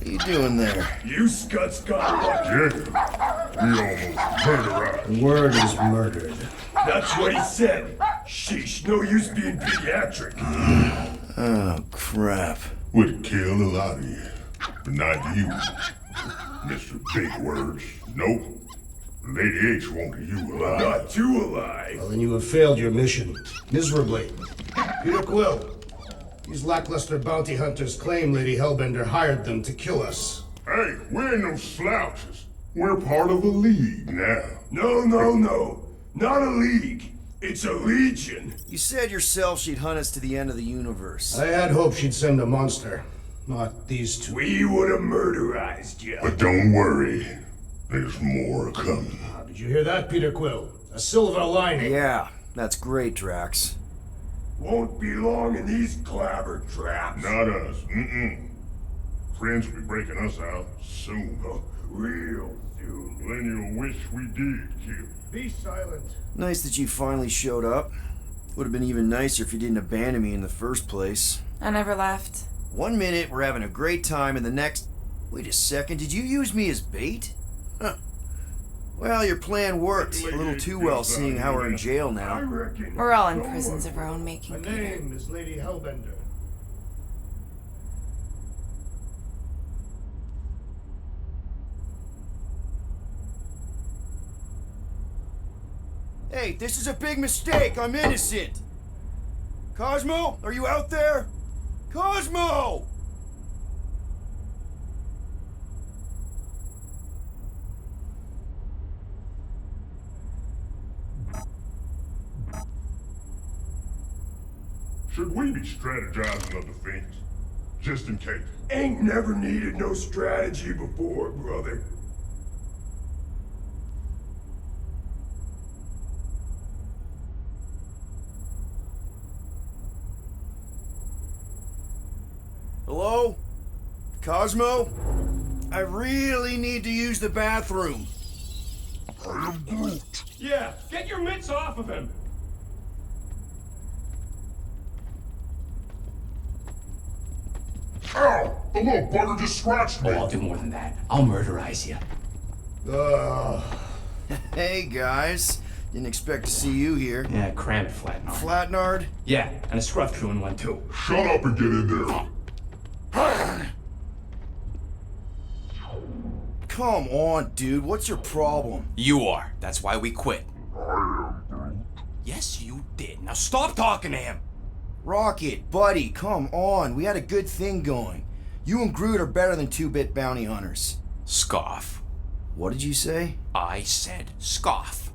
What are you doing there? You scuts got lucky. Yeah, we almost murdered. Word is murdered. That's what he said. Sheesh, no use being pediatric. Oh, crap. Would kill a lot of you, but not you. Mr. Big Words. Nope. Lady H wanted you alive. Not too alive. Well, then you have failed your mission. Miserably. Peter Quill. These lackluster bounty hunters claim Lady Hellbender hired them to kill us. Hey, we ain't no slouches. We're part of a league now. No. Not a league. It's a legion. You said yourself she'd hunt us to the end of the universe. I had hoped she'd send a monster, not these two. We would have murderized you. But don't worry. There's more coming. Did you hear that, Peter Quill? A silver lining. Yeah, that's great, Drax. Won't be long in these clabber traps. Not us. Friends will be breaking us out soon. Real soon. Then you'll wish we did kill. Be silent. Nice that you finally showed up. Would have been even nicer if you didn't abandon me in the first place. I never left. 1 minute, we're having a great time, and the next... Wait a second, did you use me as bait? Huh. Well, your plan worked. A little too well, seeing how we're in jail I now. reckon. We're all in prisons of our own making, My Peter. name is Lady Hellbender. Hey, this is a big mistake. I'm innocent. Cosmo, are you out there? Cosmo! Should we be strategizing other things? Just in case. Ain't never needed no strategy before, brother. Hello? Cosmo? I really need to use the bathroom. I am Groot. Yeah, get your mitts off of him. Ow! The little bugger just scratched me. Oh, I'll do more than that. I'll murderize you. Hey, guys. Didn't expect to see you here. Yeah, cram it, Flatnard. Flatnard? Yeah, and a scruff crew in one too. Shut up and get in there. Come on, dude. What's your problem? You are. That's why we quit. Yes, you did. Now stop talking to him. Rocket, buddy, come on. We had a good thing going. You and Groot are better than 2-bit bounty hunters. Scoff. What did you say? I said scoff.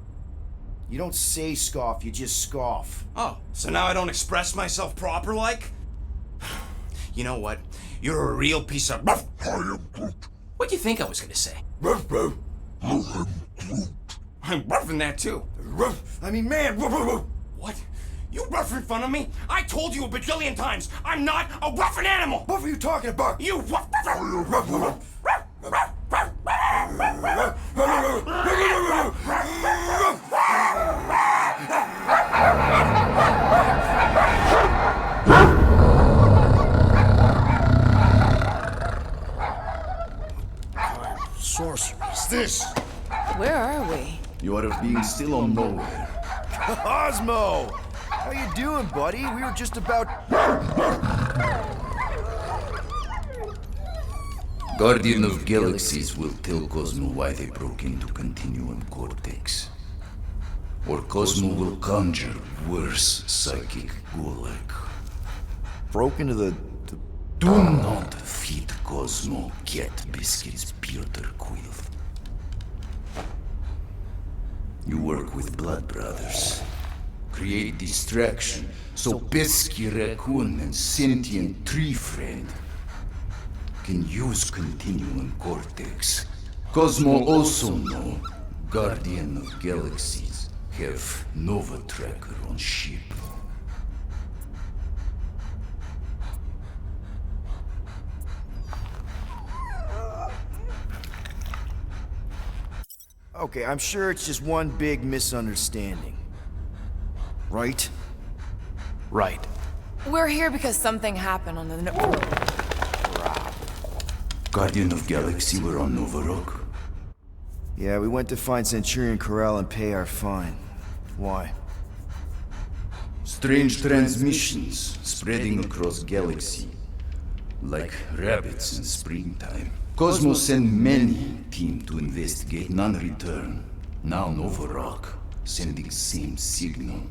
You don't say scoff, you just scoff. Oh, so now I don't express myself proper like? You know what? You're a real piece of... I am Groot. What do you think I was gonna say? I am Groot. I'm roughing that too. I mean, man. What? You rough in front of me? I told you a bajillion times, I'm not a roughing animal! What were you talking about? You rough... Sorcery is this? Where are we? You ought to be still on nowhere. Cosmo! How you doing, buddy? We were just about... Guardian of Galaxies will tell Cosmo why they broke into Continuum Cortex. Or Cosmo will conjure worse psychic gulag. Broke into the... Do not feed Cosmo cat biscuits, Peter Quill. You work with Blood Brothers. Create distraction so Pesky Raccoon and sentient tree friend can use Continuum Cortex. Cosmo also know Guardian of Galaxies have Nova Tracker on ship. Okay, I'm sure it's just one big misunderstanding. Right? Right. We're here because something happened on the... Guardian of Galaxy were on Nova Rock. Yeah, we went to find Centurion Corral and pay our fine. Why? Strange transmissions spreading across galaxy, like rabbits in springtime. Cosmos sent many team to investigate, none return. Now Nova Rock, sending same signal.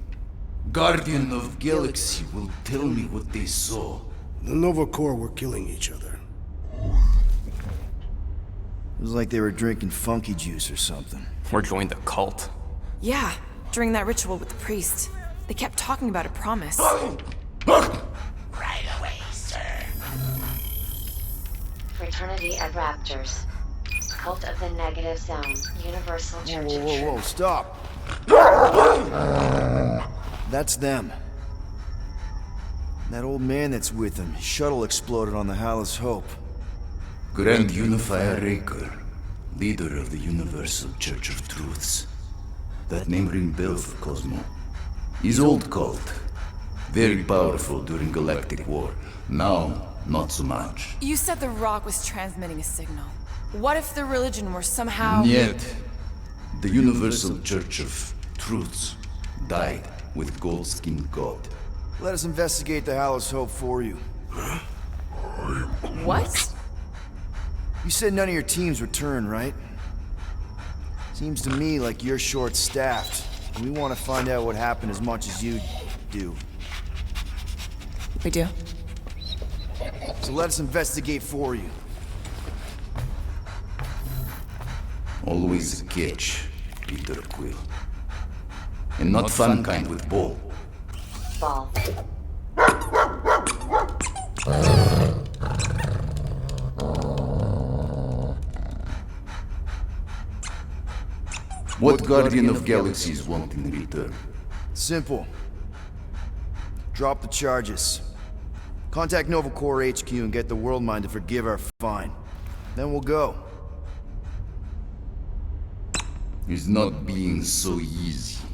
Guardian of Galaxy will tell me what they saw. The Nova Corps were killing each other. It was like they were drinking funky juice or something. Or joined the cult. Yeah, during that ritual with the priest. They kept talking about a promise. Right away, sir. Fraternity of Raptors. Cult of the Negative Zone. Universal Church of Whoa, Truth. stop! That's them. That old man that's with them, his shuttle exploded on the Hallis Hope. Grand Unifier Raker, leader of the Universal Church of Truths. That name ring bell for Cosmo. His old cult. Very powerful during Galactic War. Now, not so much. You said the rock was transmitting a signal. What if the religion were somehow... Yet, the Universal Church of Truths died with Gold-Skinned God. Let us investigate the Hallis Hope for you. What? You said none of your teams return, right? Seems to me like you're short-staffed. And we want to find out what happened as much as you do. We do. So let us investigate for you. Always a catch, Peter Quill. And not fun kind with ball. Ball. What Guardian of Galaxies want in return? Simple. Drop the charges. Contact Nova Corps HQ and get the World Mind to forgive our fine. Then we'll go. It's not being so easy.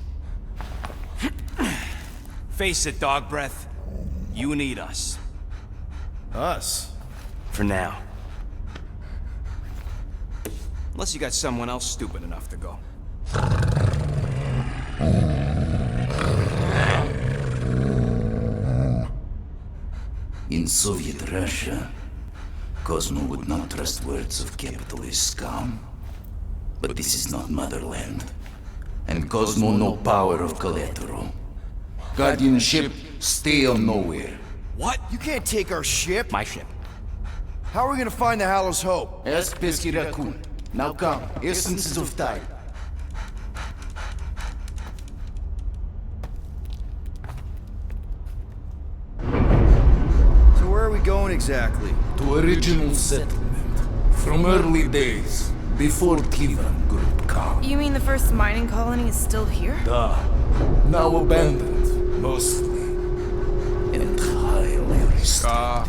Face it, dog breath. You need us. Us? For now. Unless you got someone else stupid enough to go. In Soviet Russia, Cosmo would not trust words of capitalist scum. But this is not motherland. And Cosmo no power of collateral. Guardianship, stay on nowhere. What? You can't take our ship! My ship. How are we gonna find the Hallis Hope? Ask Pesky Raccoon. Now come, essences of time. So where are we going exactly? To original settlement. From early days, before Kivan Group Kaan. You mean the first mining colony is still here? Now abandoned, mostly. Entirely restored.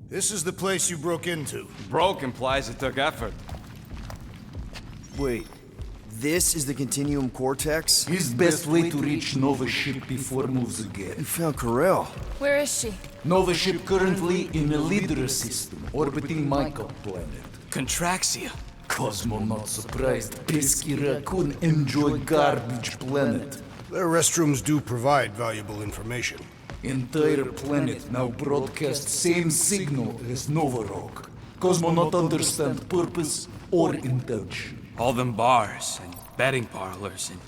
This is the place you broke into. Broke implies it took effort. Wait, this is the Continuum Cortex? His best way to reach Nova ship before moves You again. found Corel. Where is she? Nova ship currently in a leader system, orbiting Michael planet. Contraxia. Cosmo not surprised. Pesky Raccoon enjoy garbage planet. Their restrooms do provide valuable information. Entire planet now broadcast same signal as Nova Rock. Cosmo not understand purpose or intention. All them bars and betting parlors and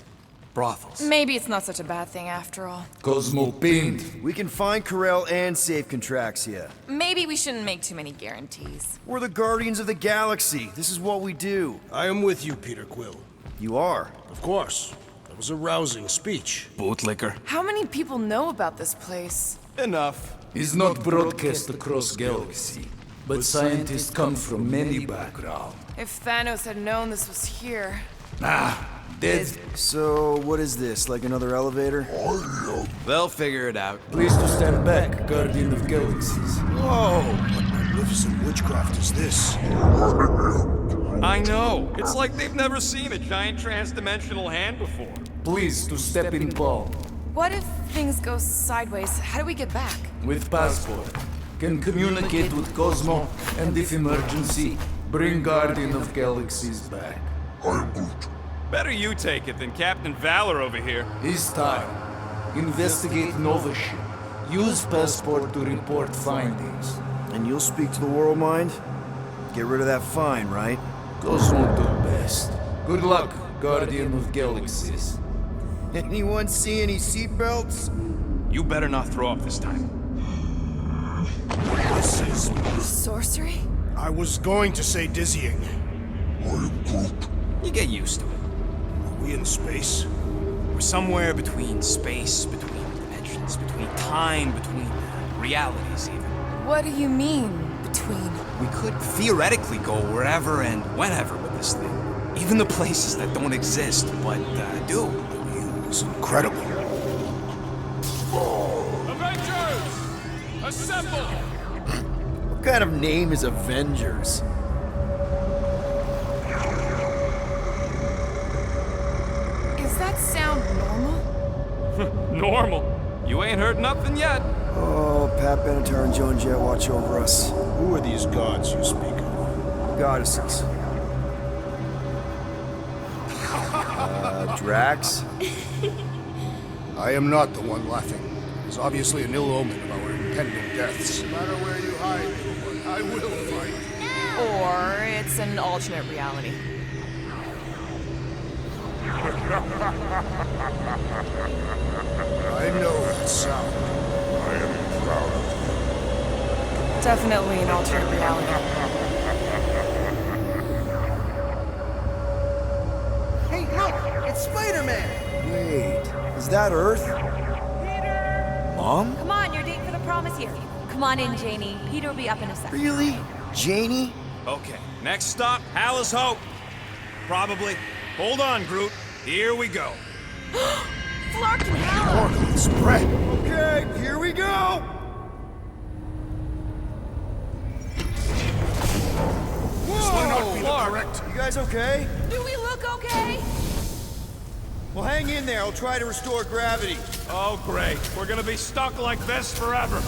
brothels. Maybe it's not such a bad thing after all. Cosmo pained. We can find Corel and save Contraxia. Maybe we shouldn't make too many guarantees. We're the Guardians of the Galaxy. This is what we do. I am with you, Peter Quill. You are. Of course. That was a rousing speech. Bootlicker. How many people know about this place? Enough. Is not broadcast across galaxy, but scientists come from many backgrounds. If Thanos had known this was here... Dead. So, what is this? Like another elevator? They'll figure it out. Please to stand back, Guardian of Galaxies. Whoa! What magnificent witchcraft is this? I know. It's like they've never seen a giant trans-dimensional hand before. Please to step in palm. What if things go sideways? How do we get back? With passport. Can communicate with Cosmo, and if emergency, bring Guardian of Galaxies back. Better you take it than Captain Valor over here. It's time. Investigate Nova ship. Use passport to report findings. And you'll speak to the world mind? Get rid of that fine, right? Cosmo do best. Good luck, Guardian of Galaxies. Anyone see any seatbelts? You better not throw up this time. This is... Sorcery? I was going to say dizzying. You get used to it. Are we in space? We're somewhere between space, between dimensions, between time, between realities even. What do you mean, between? We could theoretically go wherever and whenever with this thing. Even the places that don't exist, but do. It's incredible. Avengers! Assemble! What kind of name is Avengers? Is that sound normal? Normal. You ain't heard nothing yet. Oh, Pat Benatar and Joan Jett watch over us. Who are these gods you speak of? Goddesses. Drax? I am not the one laughing. It's obviously an ill omen of our impending deaths. No matter where you hide, little one, I will find you. Or it's an alternate reality. I know that sound. I am proud of you. Definitely an alternate reality. Hey, look! It's Spider-Man! Wait, is that Earth? Mom? Come on, you're dating for the promise here. Come on in, Janie. Peter will be up in a second. Really? Janie? Okay, next stop, Hal's Hope. Probably. Hold on, Groot. Here we go. Flark and Hal! Organ spread. Okay, here we go! This might not be the Clark, correct. you guys okay? Do we look okay? Well, hang in there. I'll try to restore gravity. Oh, great. We're gonna be stuck like this forever.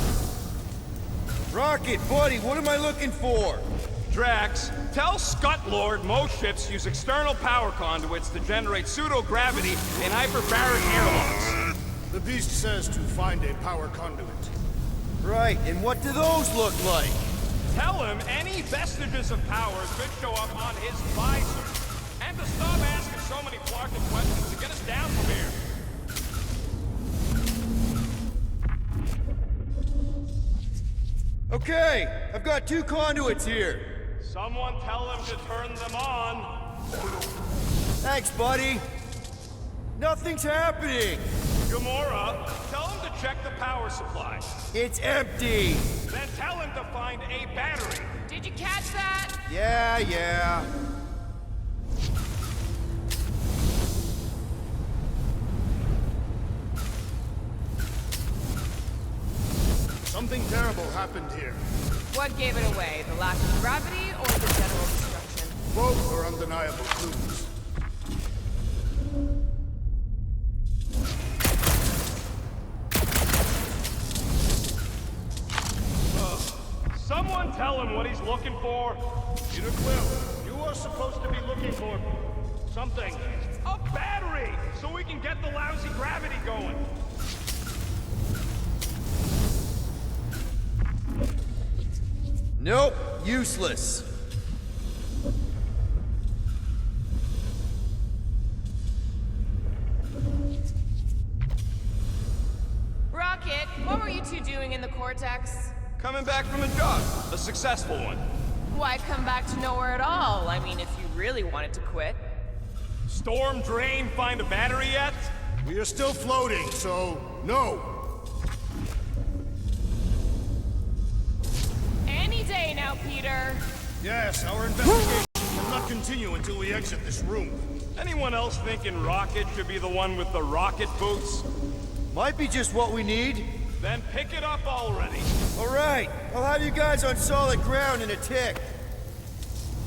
Rocket, buddy, what am I looking for? Drax, tell Scut Lord most ships use external power conduits to generate pseudo-gravity in hyperbaric airlocks. The beast says to find a power conduit. Right, and what do those look like? Tell him any vestiges of power could show up on his visor. And to stop asking so many Clarkin questions to get us down from here. Okay, I've got 2 conduits here. Someone tell him to turn them on. Thanks, buddy. Nothing's happening. Gamora, tell him to check the power supply. It's empty. Then tell him to find a battery. Did you catch that? Yeah. Something terrible happened here. What gave it away? The lack of gravity or the general destruction? Both are undeniable clues. Someone tell him what he's looking for. Peter Quill, you are supposed to be looking for something. A battery, so we can get the lousy gravity going. Nope, useless. Rocket, what were you two doing in the Cortex? Coming back from a job, a successful one. Why come back to nowhere at all? I mean, if you really wanted to quit. Storm drain, find a battery yet? We are still floating, so no. Any day now, Peter. Yes, our investigation will not continue until we exit this room. Anyone else thinking Rocket should be the one with the rocket boots? Might be just what we need. Then pick it up already. Alright, I'll have you guys on solid ground in a tick.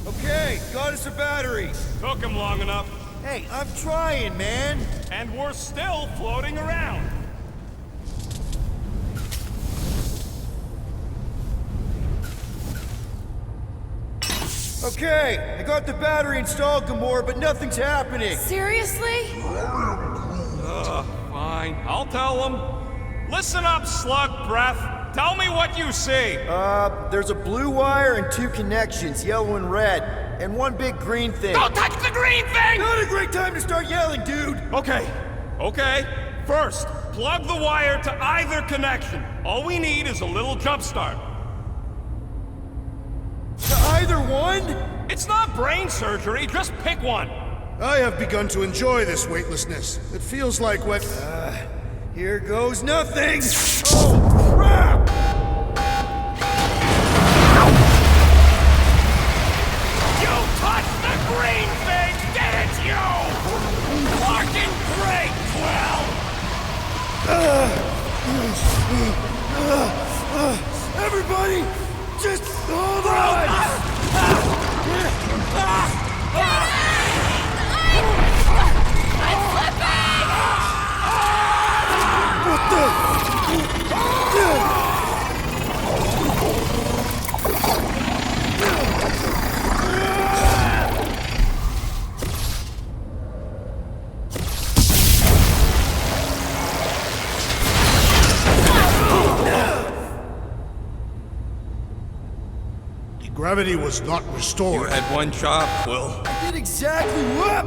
Okay, got us a battery. Took him long enough. Hey, I'm trying, man. And we're still floating around. Okay, I got the battery installed, Gamora, but nothing's happening. Seriously? Fine. I'll tell them. Listen up, slug breath. Tell me what you see. There's a blue wire and 2 connections, yellow and red, and 1 big green thing. Don't touch the green thing! Not a great time to start yelling, dude! Okay. First, plug the wire to either connection. All we need is a little jump start. To either one? It's not brain surgery, just pick one. I have begun to enjoy this weightlessness. It feels like what... Here goes nothing! Oh, crap! You touched the green thing, didn't you? Fucking great, Quill! Everybody, just hold on! Gravity was not restored. You had one job, Quill. I did exactly what?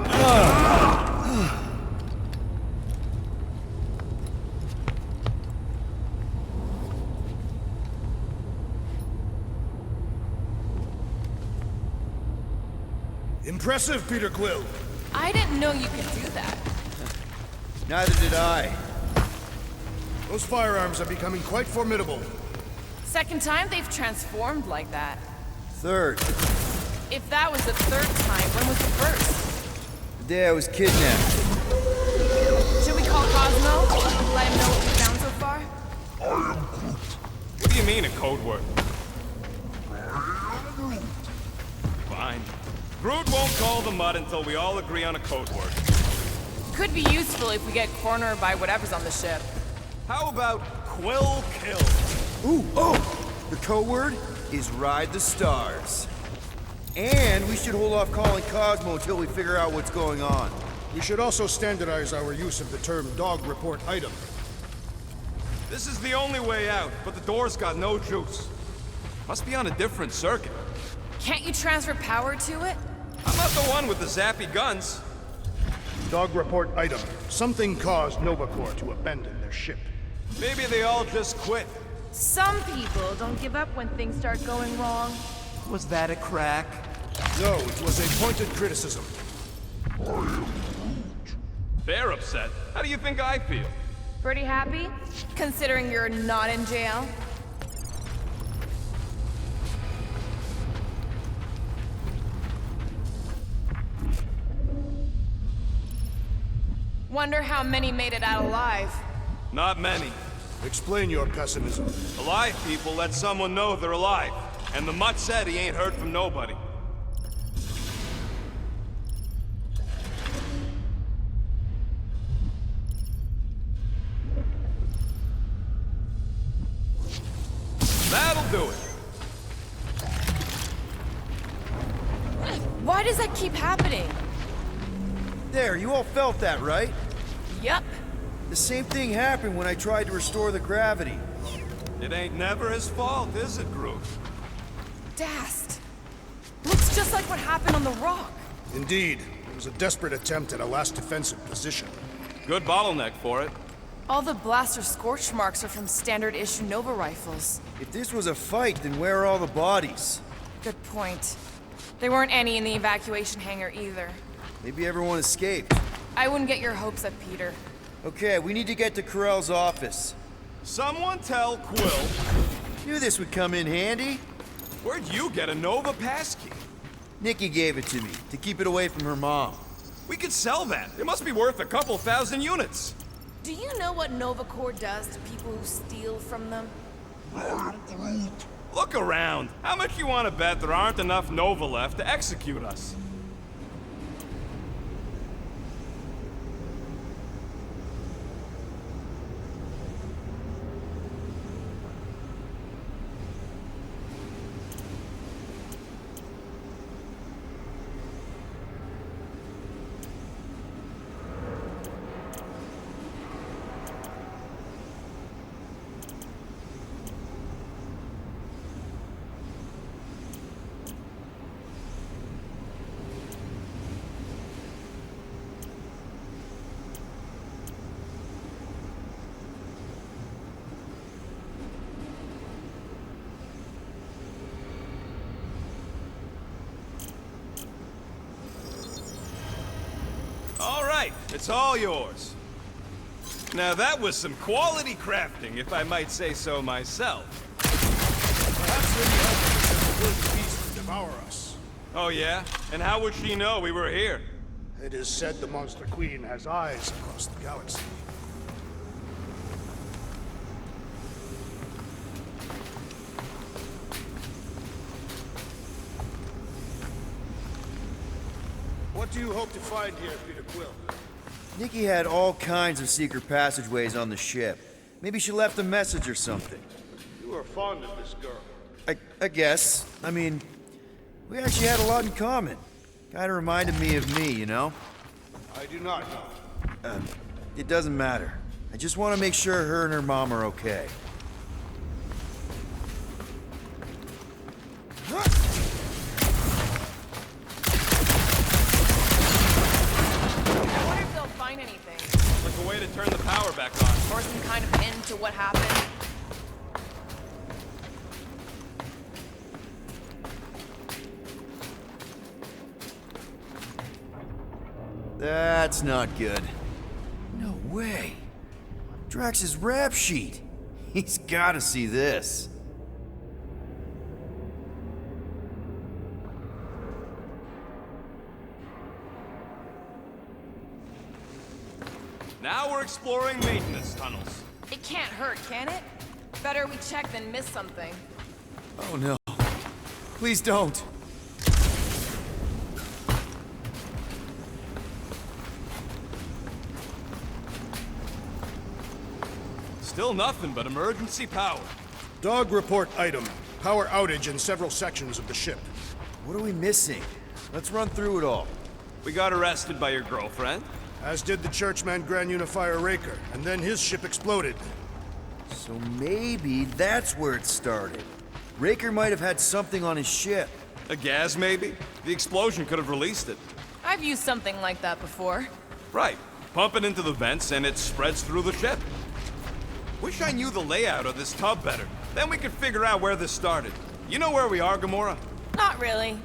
Impressive, Peter Quill. I didn't know you could do that. Neither did I. Those firearms are becoming quite formidable. Second time they've transformed like that. Third, If that was the third time, when was the first? the day I was kidnapped. Should we call Cosmo? Let him know what we found so far? What do you mean, a code word? Fine. Groot won't call the mud until we all agree on a code word. Could be useful if we get cornered by whatever's on the ship. How about Quill Kill? Ooh, oh! The code word is Ride the Stars. And we should hold off calling Cosmo until we figure out what's going on. We should also standardize our use of the term dog report item. This is the only way out, but the door's got no juice. Must be on a different circuit. Can't you transfer power to it? I'm not the one with the zappy guns. Dog report item. Something caused Nova Corps to abandon their ship. Maybe they all just quit. Some people don't give up when things start going wrong. Was that a crack? No, it was a pointed criticism. They're upset. How do you think I feel? Pretty happy? Considering you're not in jail? Wonder how many made it out alive. Not many. Explain your pessimism. Alive people let someone know they're alive. And the mutt said he ain't heard from nobody. That'll do it. Why does that keep happening? There, you all felt that, right? Yup. The same thing happened when I tried to restore the gravity. It ain't never his fault, is it, Groot? Dast. Looks just like what happened on the rock. Indeed, it was a desperate attempt at a last defensive position. Good bottleneck for it. All the blaster scorch marks are from standard issue Nova rifles. If this was a fight, then where are all the bodies? Good point. There weren't any in the evacuation hangar either. Maybe everyone escaped. I wouldn't get your hopes up, Peter. Okay, we need to get to Carell's office. Someone tell Quill. Knew this would come in handy. Where'd you get a Nova passkey? Nikki gave it to me, to keep it away from her mom. We could sell that. It must be worth a couple thousand units. Do you know what Nova Corps does to people who steal from them? Look around. How much you want to bet there aren't enough Nova left to execute us? It's all yours. Now that was some quality crafting, if I might say so myself. Perhaps Lady Helga will the beast to devour us. Oh yeah? And how would she know we were here? It is said the Monster Queen has eyes across the galaxy. What do you hope to find here, Peter Quill? Nikki had all kinds of secret passageways on the ship. Maybe she left a message or something. You are fond of this girl. I guess. I mean, we actually had a lot in common. Kinda reminded me of me, you know? I do not know. It doesn't matter. I just want to make sure her and her mom are okay. Like a way to turn the power back on. Or some kind of end to what happened. That's not good. No way. Drax's rap sheet. He's gotta see this. Now we're exploring maintenance tunnels. It can't hurt, can it? Better we check than miss something. Oh no. Please don't. Still nothing but emergency power. Dog report item. Power outage in several sections of the ship. What are we missing? Let's run through it all. We got arrested by your girlfriend. As did the Churchman Grand Unifier Raker, and then his ship exploded. So maybe that's where it started. Raker might have had something on his ship. A gas, maybe? The explosion could have released it. I've used something like that before. Right. Pump it into the vents and it spreads through the ship. Wish I knew the layout of this tub better. Then we could figure out where this started. You know where we are, Gamora? Not really.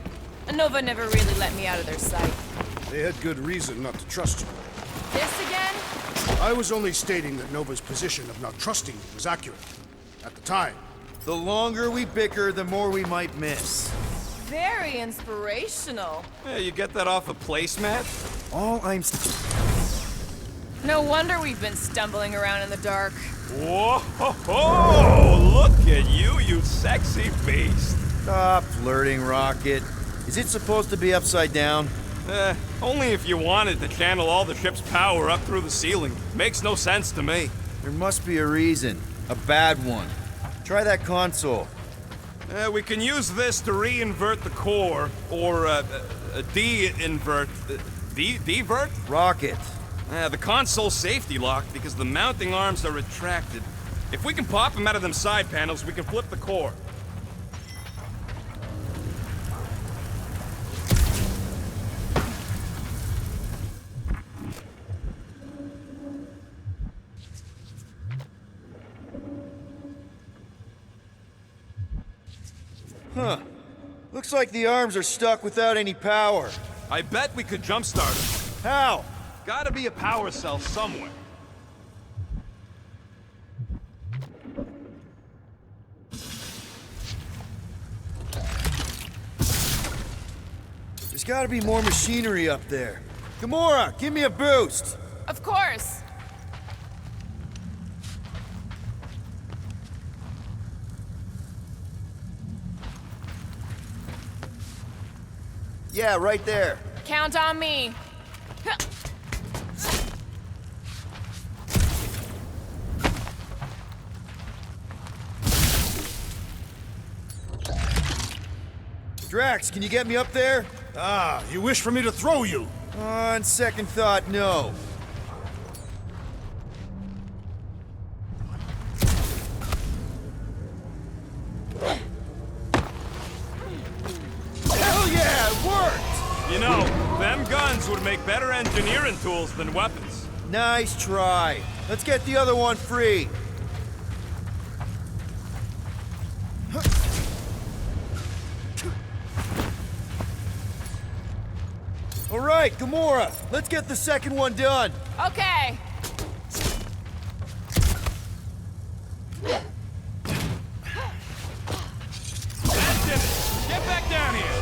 Nova never really let me out of their sight. They had good reason not to trust you. This again? I was only stating that Nova's position of not trusting you was accurate. At the time. The longer we bicker, the more we might miss. Very inspirational. Yeah, you get that off a placemat? All I'm... No wonder we've been stumbling around in the dark. Whoa! Look at you, you sexy beast! Stop flirting, Rocket. Is it supposed to be upside down? Only if you wanted to channel all the ship's power up through the ceiling. Makes no sense to me. There must be a reason. A bad one. Try that console. We can use this to re-invert the core, or de-invert... Divert? Rocket. The console's safety locked because the mounting arms are retracted. If we can pop them out of them side panels, we can flip the core. Huh. Looks like the arms are stuck without any power. I bet we could jumpstart them. How? Gotta be a power cell somewhere. There's gotta be more machinery up there. Gamora, give me a boost! Of course! Yeah, right there. Count on me. Drax, can you get me up there? Ah, you wish for me to throw you? On second thought, no. Hell yeah, it worked! You know, them guns would make better engineering tools than weapons. Nice try. Let's get the other one free. All right, Gamora, let's get the second one done. Okay. That did it! Get back down here!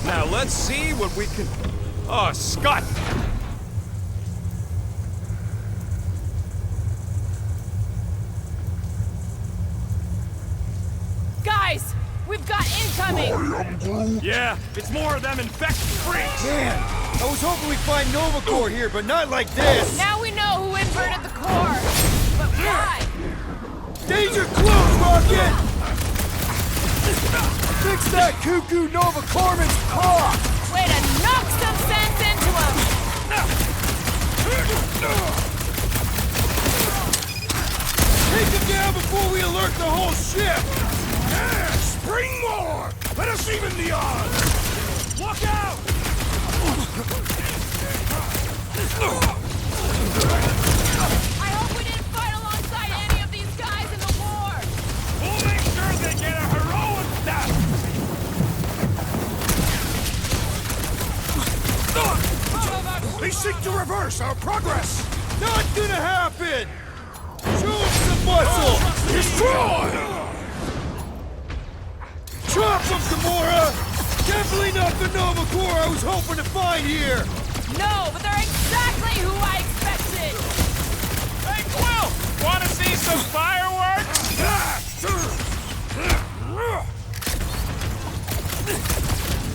Now let's see what we can... Oh, Scott! Guys, we've got incoming! Yeah, it's more of them infected freaks! Man, I was hoping we'd find Nova Corps here, but not like this. Now we know who inverted the core. But why? Danger close, Rocket! Fix that cuckoo Nova Corpsman's car! Way to knock some sense into him! Take him down before we alert the whole ship! Yes! Bring more! Let us even the odds! Look out! I hope we didn't fight alongside any of these guys in the war! We'll make sure they get a heroic death! They seek to reverse our progress! Not gonna happen! Show him some muscle! Destroy! Chop him, Gamora! Definitely not the Nova Corps I was hoping to find here! No, but they're exactly who I expected! Hey, Quill! Wanna see some fireworks?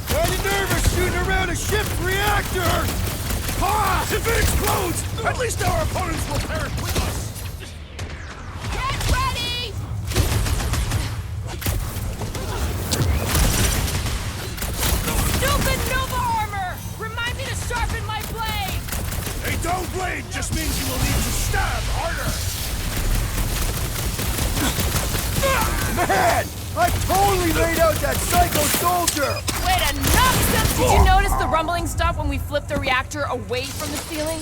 Kinda nervous shooting around a ship's reactor! Ah! If it explodes, at least our opponents will perish with us! Get ready! Stupid Nova armor! Remind me to sharpen my blade! A dull blade just means you will need to stab harder! Man! I totally laid out that psycho soldier! Way to knock some! Did you notice the rumbling stuff when we flipped the reactor away from the ceiling?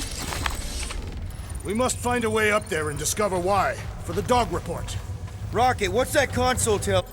We must find a way up there and discover why, for the dog report. Rocket, what's that console tell?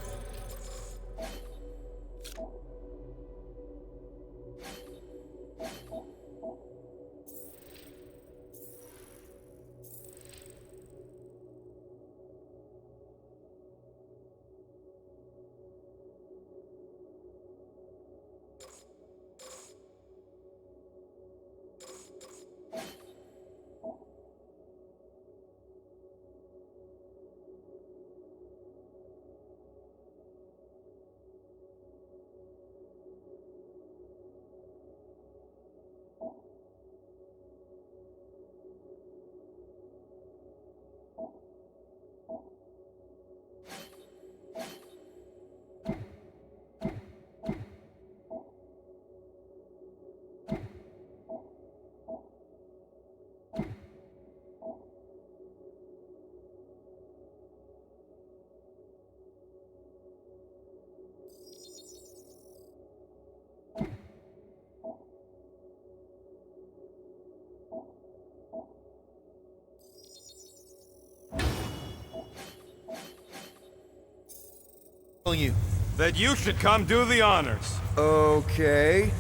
You. That you should come do the honors. Okay.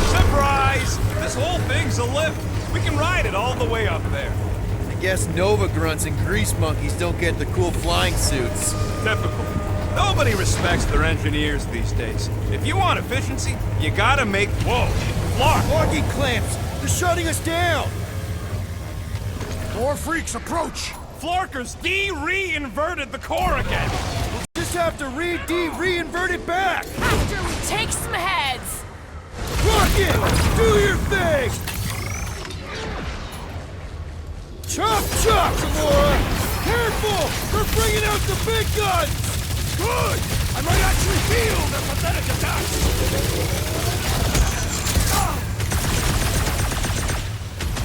Surprise! This whole thing's thing's a lift. We can ride it all the way up there. I guess Nova grunts and grease monkeys don't get the cool flying suits. Typical. Nobody respects their engineers these days. If you want efficiency, you gotta make... Whoa! Flark! Logging clamps! They're shutting us down! More freaks approach! Flarkers de-re-inverted the core again! We'll just have to re-invert it back! After we take some heads! Rocket! Do your thing! Chop, chop, Gamora! Careful! They're bringing out the big guns! Good! I might actually feel their pathetic attacks!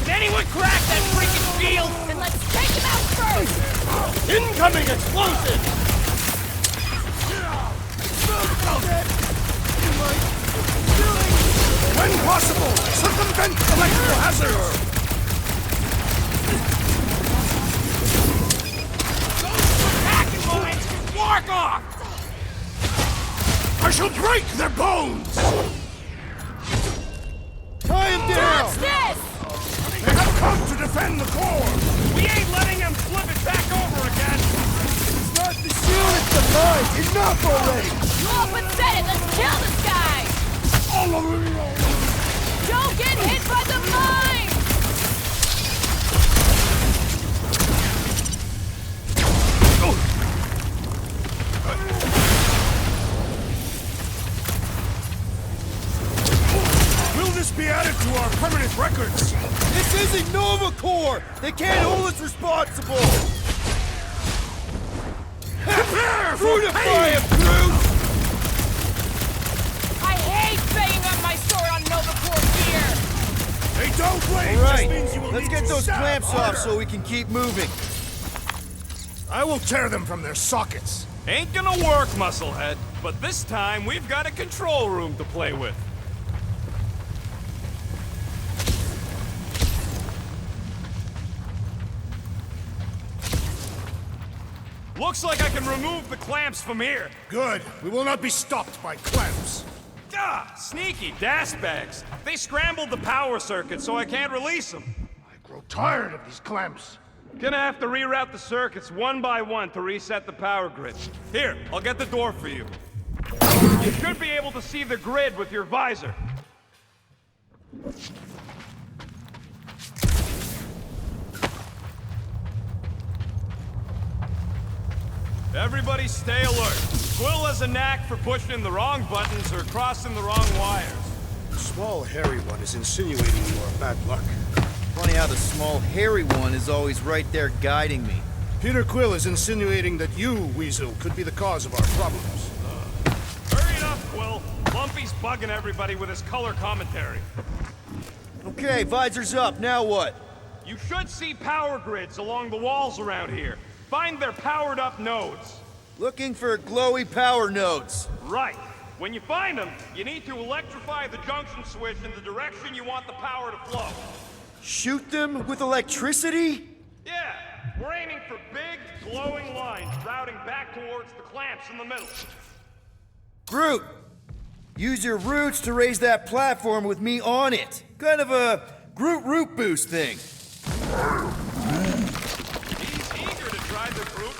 Can anyone crack that freaking shield? Then let's take him out first! Incoming explosive! When possible, circumvent electrical hazards! Attacking lines! Walk off! I shall break their bones! Tie him down! Watch this! They have come to defend the core! We ain't letting them flip it back over again! It's not the shield, it's the mine! Enough already! You all but said it! Let's kill this guy! Don't get hit by the mine! Will this be added to our permanent records? This isn't Nova Corps! They can't hold us responsible! Prepare for Fruitify pain! him, Groot! I hate banging up my sword on Nova Corps gear! They don't wait! All Just right, means you will let's need get to those stab clamps harder. off so we can keep moving. I will tear them from their sockets. Ain't gonna work, Musclehead. But this time, we've got a control room to play with. Looks like I can remove the clamps from here. Good. We will not be stopped by clamps. Ah, sneaky das bags. They scrambled the power circuit, so I can't release them. I grow tired of these clamps. Gonna have to reroute the circuits one by one to reset the power grid. Here, I'll get the door for you. You should be able to see the grid with your visor. Everybody stay alert. Quill has a knack for pushing the wrong buttons or crossing the wrong wires. The small, hairy one is insinuating you are bad luck. Funny how the small, hairy one is always right there guiding me. Peter Quill is insinuating that you, Weasel, could be the cause of our problems. Hurry it up, Quill. Lumpy's bugging everybody with his color commentary. Okay, visor's up, now what? You should see power grids along the walls around here. Find their powered-up nodes. Looking for glowy power nodes. Right. When you find them, you need to electrify the junction switch in the direction you want the power to flow. Shoot them with electricity? Yeah, we're aiming for big, glowing lines routing back towards the clamps in the middle. Groot! Use your roots to raise that platform with me on it. Kind of a Groot root boost thing. He's eager to try the Groot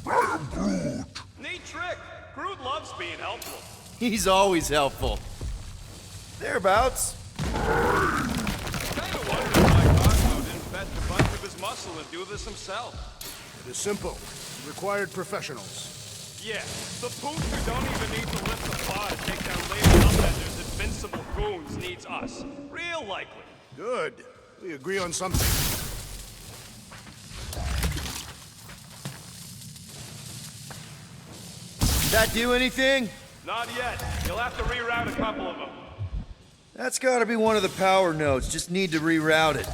root boost. Neat trick. Groot loves being helpful. He's always helpful. Thereabouts. Kinda wonder why Cosmo didn't fetch a bunch of his muscle and do this himself. It is simple. It required professionals. Yeah, the pooch who don't even need to lift the paw to take down Lady Upbender's invincible goons needs us. Real likely. Good. We agree on something. Did that do anything? Not yet. You'll have to reroute a couple of them. That's gotta be one of the power nodes. Just need to reroute it.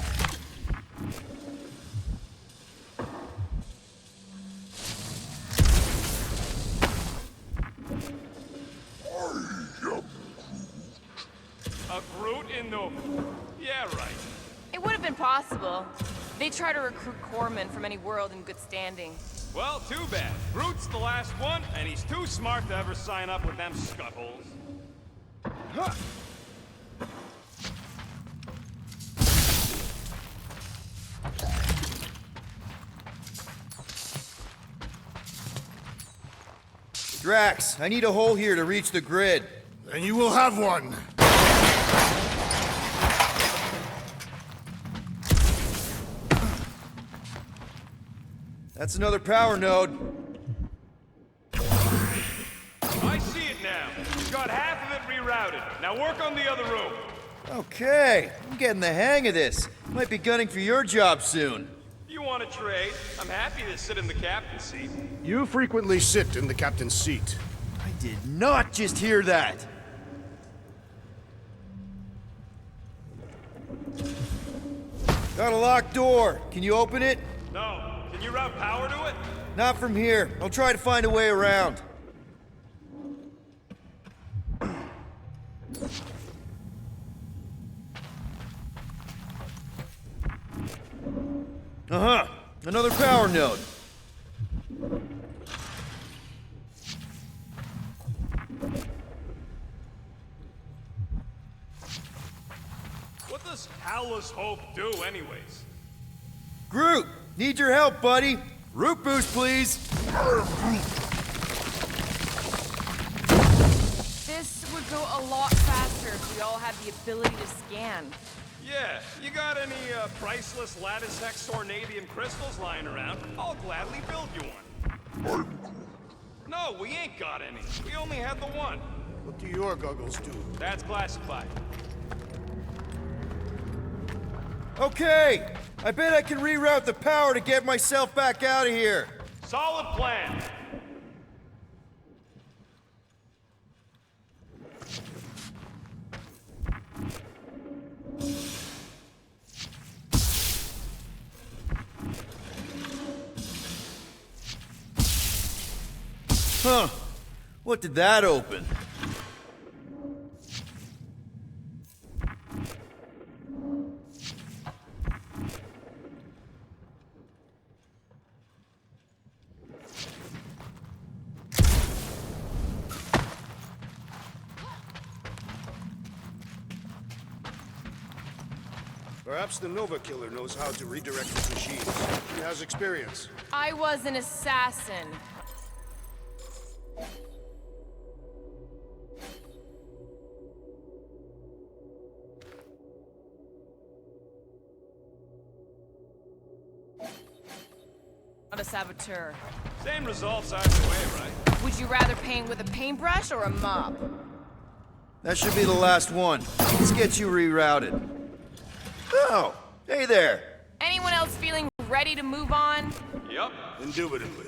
A Groot in Nova. Yeah, right. It would have been possible. They try to recruit corpsmen from any world in good standing. Well, too bad. Groot's the last one, and he's too smart to ever sign up with them scuttholes. Drax, I need a hole here to reach the grid. Then you will have one. That's another power node. I see it now. You've got half of it rerouted. Now work on the other room. Okay, I'm getting the hang of this. Might be gunning for your job soon. You want to trade? I'm happy to sit in the captain's seat. You frequently sit in the captain's seat. I did not just hear that. Got a locked door. Can you open it? No. Can you route power to it? Not from here. I'll try to find a way around. Uh-huh. Another power node. What does Howless Hope do anyways? Groot! Need your help, buddy. Root boost, please. This would go a lot faster if we all had the ability to scan. Yeah, you got any priceless lattice hex ornadium crystals lying around? I'll gladly build you one. No, we ain't got any. We only had the one. What do your goggles do? That's classified. Okay, I bet I can reroute the power to get myself back out of here. Solid plan. Huh. What did that open? Perhaps the Nova Killer knows how to redirect his machines. He has experience. I was an assassin. Not a saboteur. Same results either way, right? Would you rather paint with a paintbrush or a mop? That should be the last one. Let's get you rerouted. Oh, hey there. Anyone else feeling ready to move on? Yup. Indubitably.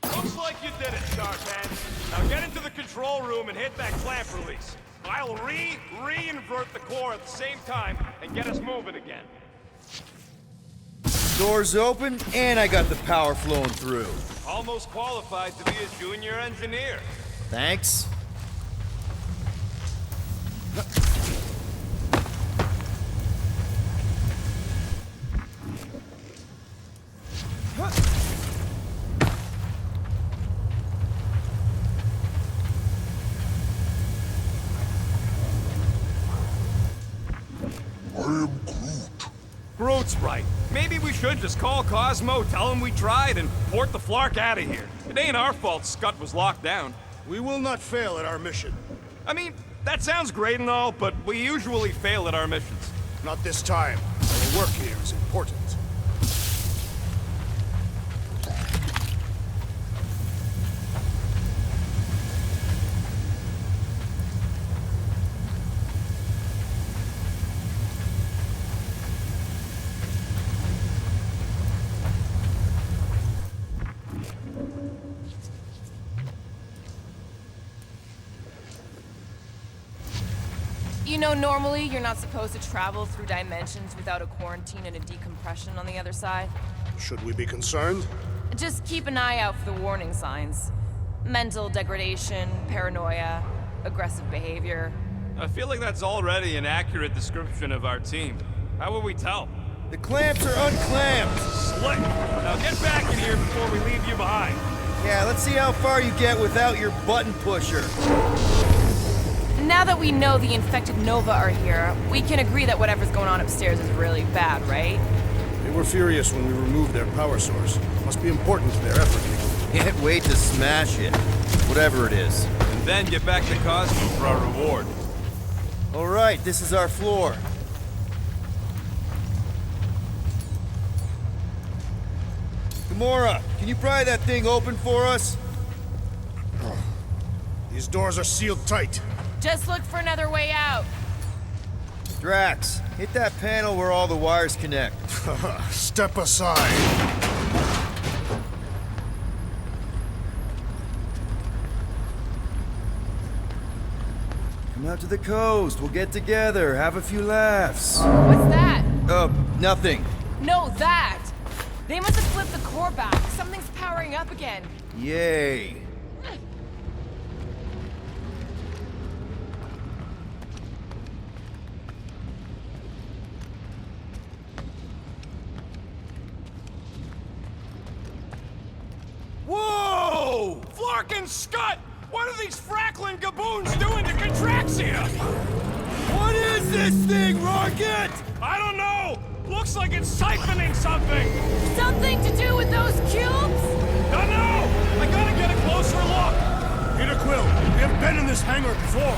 Looks like you did it, Starman. Now get into the control room and hit that clamp release. I'll re-invert the core at the same time and get us moving again. Doors open, and I got the power flowing through. Almost qualified to be a junior engineer. Thanks. Groot's right. Maybe we should just call Cosmo, tell him we tried, and port the Flark out of here. It ain't our fault Scott was locked down. We will not fail at our mission. I mean, that sounds great and all, but we usually fail at our missions. Not this time. Our work here is important. You know, normally you're not supposed to travel through dimensions without a quarantine and a decompression on the other side. Should we be concerned? Just keep an eye out for the warning signs. Mental degradation, paranoia, aggressive behavior. I feel like that's already an accurate description of our team. How will we tell? The clamps are unclamped. Slick! Now get back in here before we leave you behind. Yeah, let's see how far you get without your button pusher. Now that we know the infected Nova are here, we can agree that whatever's going on upstairs is really bad, right? They were furious when we removed their power source. Must be important to their effort. Can't wait to smash it. Whatever it is. And then get back to Cosmo for our reward. Alright, this is our floor. Gamora, can you pry that thing open for us? These doors are sealed tight. Just look for another way out. Drax, hit that panel where all the wires connect. Step aside. Come out to the coast. We'll get together, have a few laughs. What's that? Nothing. No, that! They must have flipped the core back. Something's powering up again. Yay. Whoa! Flark and Scott! What are these frackling gaboons doing to Contraxia? What is this thing, Rocket? I don't know! Looks like it's siphoning something! Something to do with those cubes? Don't know! I gotta get a closer look! Peter Quill, we have been in this hangar before.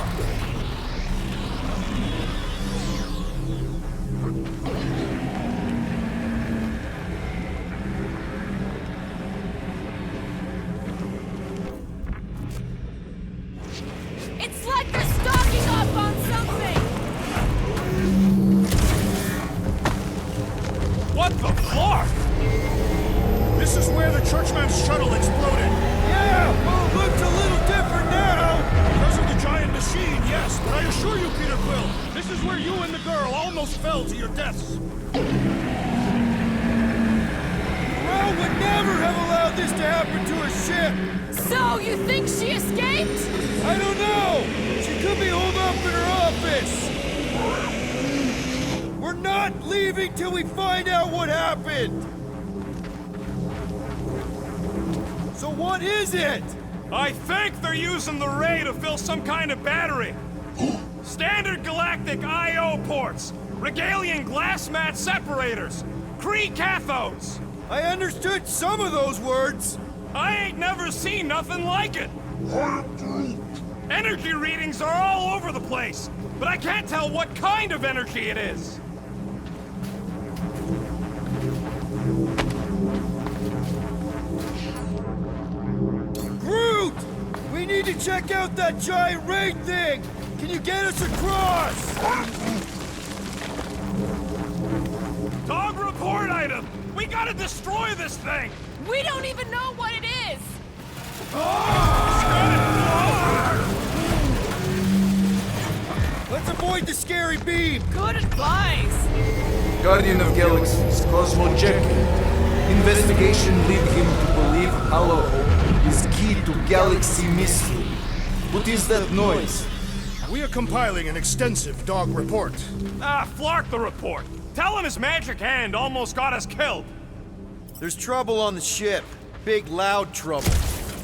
It's like they're stocking up on something! What the fuck? This is where the Churchman's shuttle exploded. Yeah, well, it looks a little different now. Because of the giant machine, yes, but I assure you, Peter Quill, this is where you and the girl almost fell to your deaths. Well, would never have allowed this to happen to a ship. So, you think she escaped? I don't know. She could be holed up in her office. We're not leaving till we find out what happened. So what is it? I think they're using the ray to fill some kind of battery. Standard galactic I.O. ports, Regalian glass mat separators, Kree cathodes. I understood some of those words. I ain't never seen nothing like it. Energy readings are all over the place, but I can't tell what kind of energy it is. Groot! We need to check out that giant ray thing! Can you get us across? Dog report item! We gotta destroy this thing! We don't even know what it is! Let's avoid the scary beam! Good advice! Guardian of Galaxies, Cosmo checking. Investigation lead him to believe Hollow is key to galaxy mystery. What is that noise? We are compiling an extensive dog report. Flark the report. Tell him his magic hand almost got us killed. There's trouble on the ship. Big, loud trouble.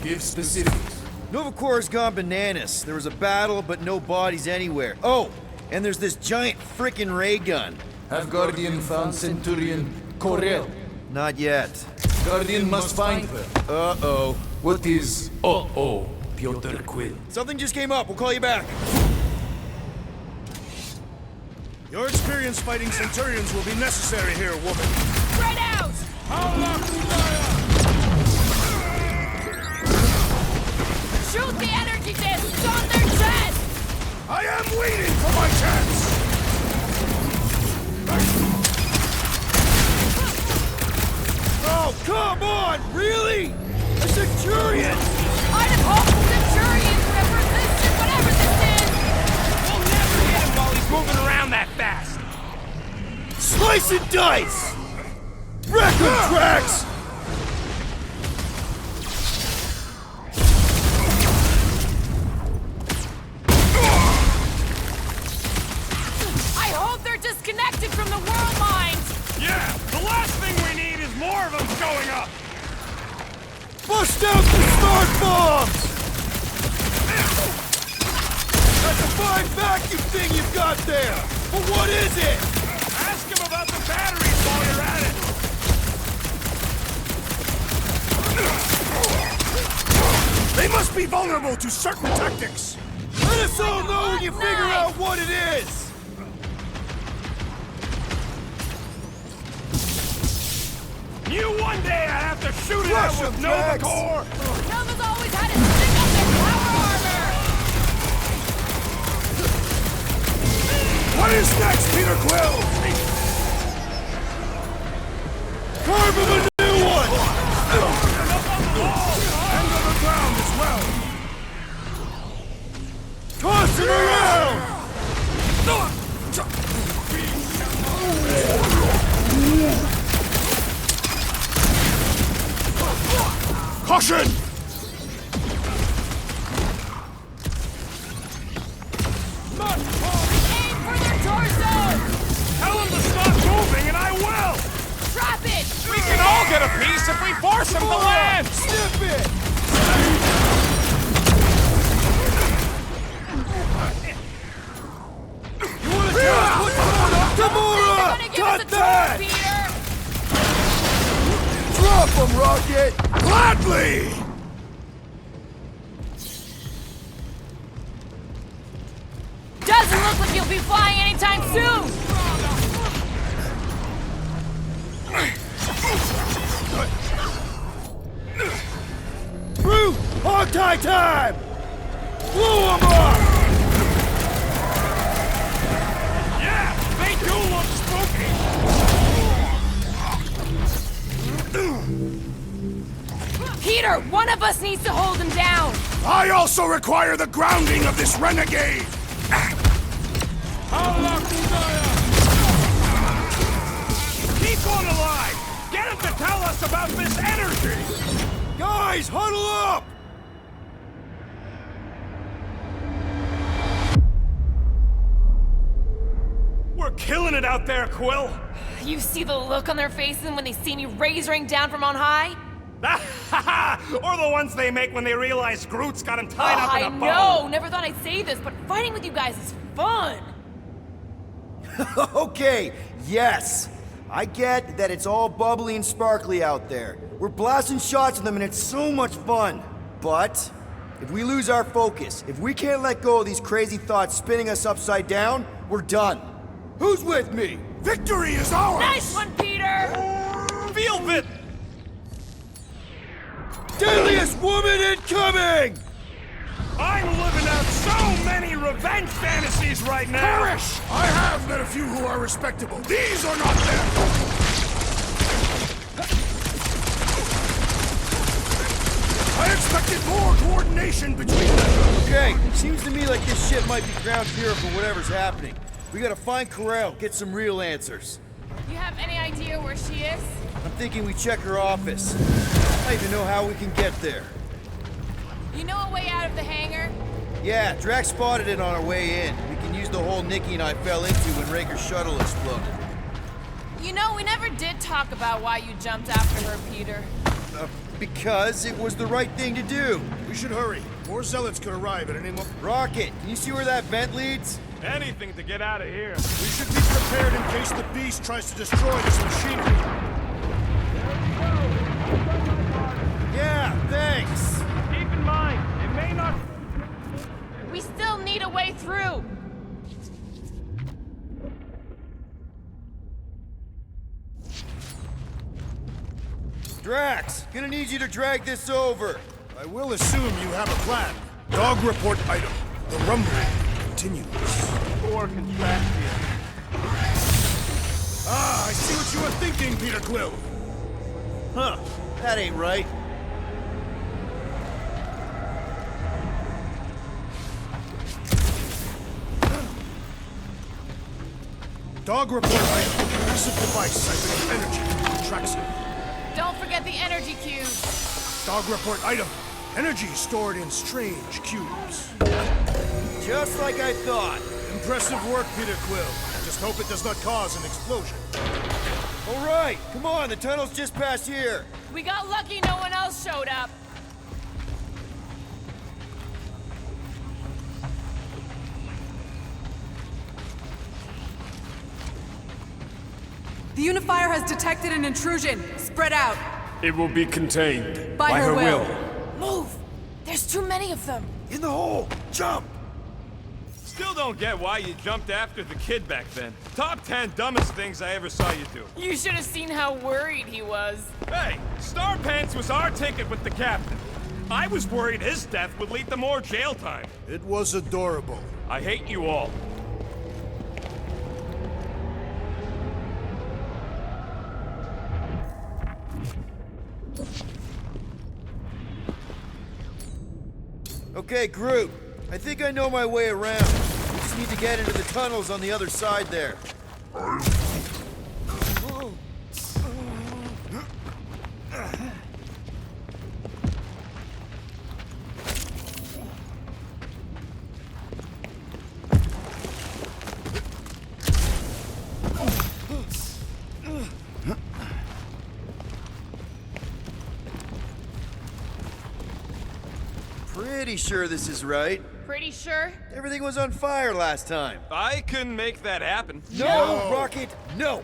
Give specifics. Nova Corps gone bananas. There was a battle, but no bodies anywhere. Oh, and there's this giant frickin' ray gun. Have Guardian found Centurion Corel? Not yet. Guardian must find her. Uh-oh. What is uh-oh, Piotr Quill? Something just came up. We'll call you back. Your experience fighting Centurions will be necessary here, woman. Spread out! Shoot the energy discs on their chest! I am waiting for my chance! Oh, come on! Really? A Centurion! I'd have hoped the Centurions would have resisted whatever this is! We'll never hit him while he's moving around that fast! Slice and dice! Wreck him, Drax! I hope they're disconnected from the world lines! Yeah, the last thing we need is more of them showing up! Bust out the smart bombs! That's a fine vacuum thing you've got there! But what is it? Ask him about the batteries while you're at it! must be vulnerable to certain tactics! Let us all know when you figure out what it is! You one day I have to shoot it out with Nova Corps! Nova's always had to stick up their power armor! What is next, Peter Quill? Carve him a new one! And on the ground as well! Toss him around! Caution! Aim for their torsos! Tell them to stop moving and I will! Trap it! We can all get a piece if we force them to land! Snip it! You wanna tell us what's going on? Gamora! Cut that! Peter! Drop him, Rocket! Gladly! Doesn't look like you'll be flying anytime soon! Brute! Hog-tie time! Blow him up! Yeah, they do look spooky! Peter, one of us needs to hold him down! I also require the grounding of this renegade! Keep on alive! Get him to tell us about this energy! Guys, huddle up! We're killing it out there, Quill! You see the look on their faces when they see me razoring down from on high? Or the ones they make when they realize Groot's got him tied up in a bow! I know! Never thought I'd say this, but fighting with you guys is fun! Okay, yes. I get that it's all bubbly and sparkly out there. We're blasting shots at them and it's so much fun. But if we lose our focus, if we can't let go of these crazy thoughts spinning us upside down, we're done. Who's with me? Victory is ours! Nice one, Peter! Feel it! Deadliest woman incoming! I'm living out so many revenge fantasies right now! Perish! I have met a few who are respectable. These are not them! I expected more coordination between them! Okay, seems to me like this ship might be ground zero for whatever's happening. We gotta find Corel, get some real answers. You have any idea where she is? I'm thinking we check her office. I don't even know how we can get there. You know a way out of the hangar? Yeah, Drax spotted it on our way in. We can use the hole Nikki and I fell into when Raker's shuttle exploded. You know, we never did talk about why you jumped after her, Peter. Because it was the right thing to do. We should hurry. More zealots could arrive at any moment. Rocket, can you see where that vent leads? Anything to get out of here. We should be prepared in case the beast tries to destroy this machinery. Yeah, thanks. Keep in mind, it may not... We still need a way through. Drax, gonna need you to drag this over. I will assume you have a plan. Dog report item. The rumbling continues. Poor contraption. Ah, I see what you were thinking, Peter Quill. Huh, that ain't right. Dog report item. Massive device siphoning energy. Tracks him. Don't forget the energy cube. Dog report item. Energy stored in strange cubes. Just like I thought. Impressive work, Peter Quill. Just hope it does not cause an explosion. All right, come on, the tunnel's just past here. We got lucky no one else showed up. The Unifier has detected an intrusion. Spread out. It will be contained. By her will. Move! They're There's too many of them. In the hole! Jump! Still don't get why you jumped after the kid back then. Top 10 dumbest things I ever saw you do. You should have seen how worried he was. Hey, Star Pants was our ticket with the captain. I was worried his death would lead to more jail time. It was adorable. I hate you all. Okay, group. I think I know my way around. We just need to get into the tunnels on the other side there. Pretty sure this is right. Pretty sure? Everything was on fire last time. I couldn't make that happen. No, Rocket, no!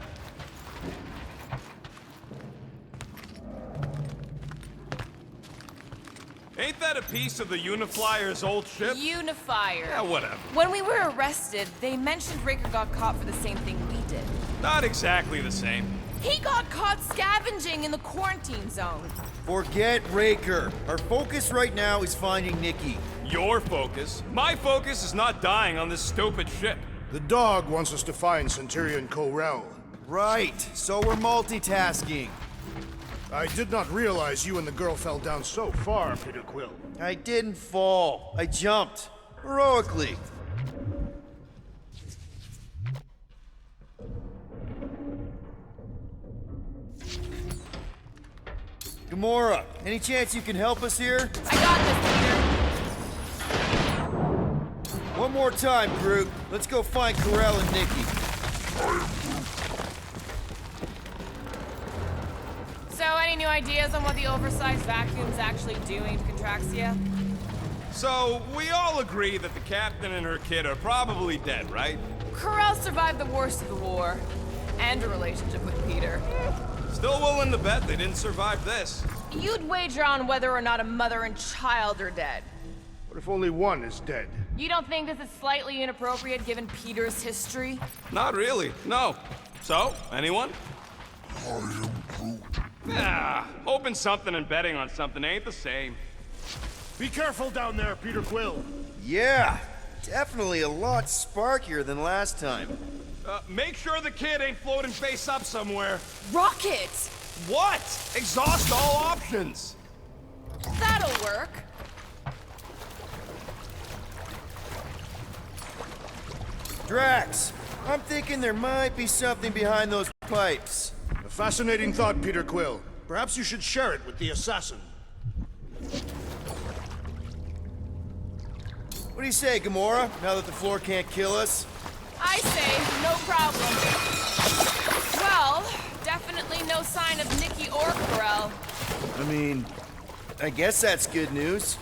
Ain't that a piece of the Uniflyer's old ship? Unifier. Yeah, whatever. When we were arrested, they mentioned Raker got caught for the same thing we did. Not exactly the same. He got caught scavenging in the quarantine zone. Forget Raker. Our focus right now is finding Nikki. Your focus. My focus is not dying on this stupid ship. The dog wants us to find Centurion Corell. Right, so we're multitasking. I did not realize you and the girl fell down so far, Peter Quill. I didn't fall. I jumped. Heroically. Gamora, any chance you can help us here? I got this, Peter. One more time, Groot. Let's go find Corell and Nikki. So, any new ideas on what the oversized vacuum's actually doing to Contraxia? So, we all agree that the captain and her kid are probably dead, right? Corell survived the worst of the war, and a relationship with Peter. Still willing to bet they didn't survive this. You'd wager on whether or not a mother and child are dead. What if only one is dead? You don't think this is slightly inappropriate given Peter's history? Not really, no. So, anyone? Yeah, hoping something and betting on something ain't the same. Be careful down there, Peter Quill. Yeah, definitely a lot sparkier than last time. Make sure the kid ain't floating face up somewhere. Rocket! What? Exhaust all options. That'll work. Drax, I'm thinking there might be something behind those pipes. A fascinating thought, Peter Quill. Perhaps you should share it with the assassin. What do you say, Gamora, now that the floor can't kill us? I say, no problem. Well, definitely no sign of Nikki or Corell. I mean, I guess that's good news.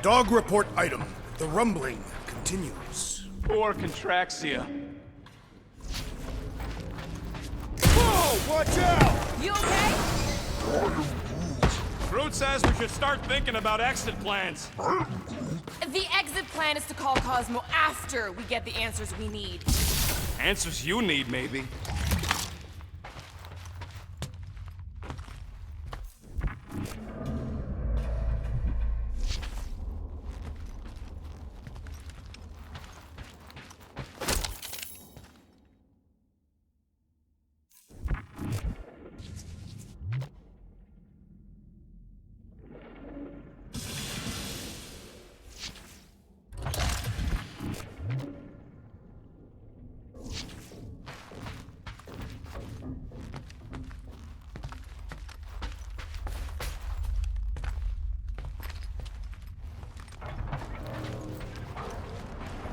Dog report item. The rumbling continues. Poor Contraxia. Whoa, watch out! You okay? Groot says we should start thinking about exit plans. The exit plan is to call Cosmo after we get the answers we need. Answers you need, maybe.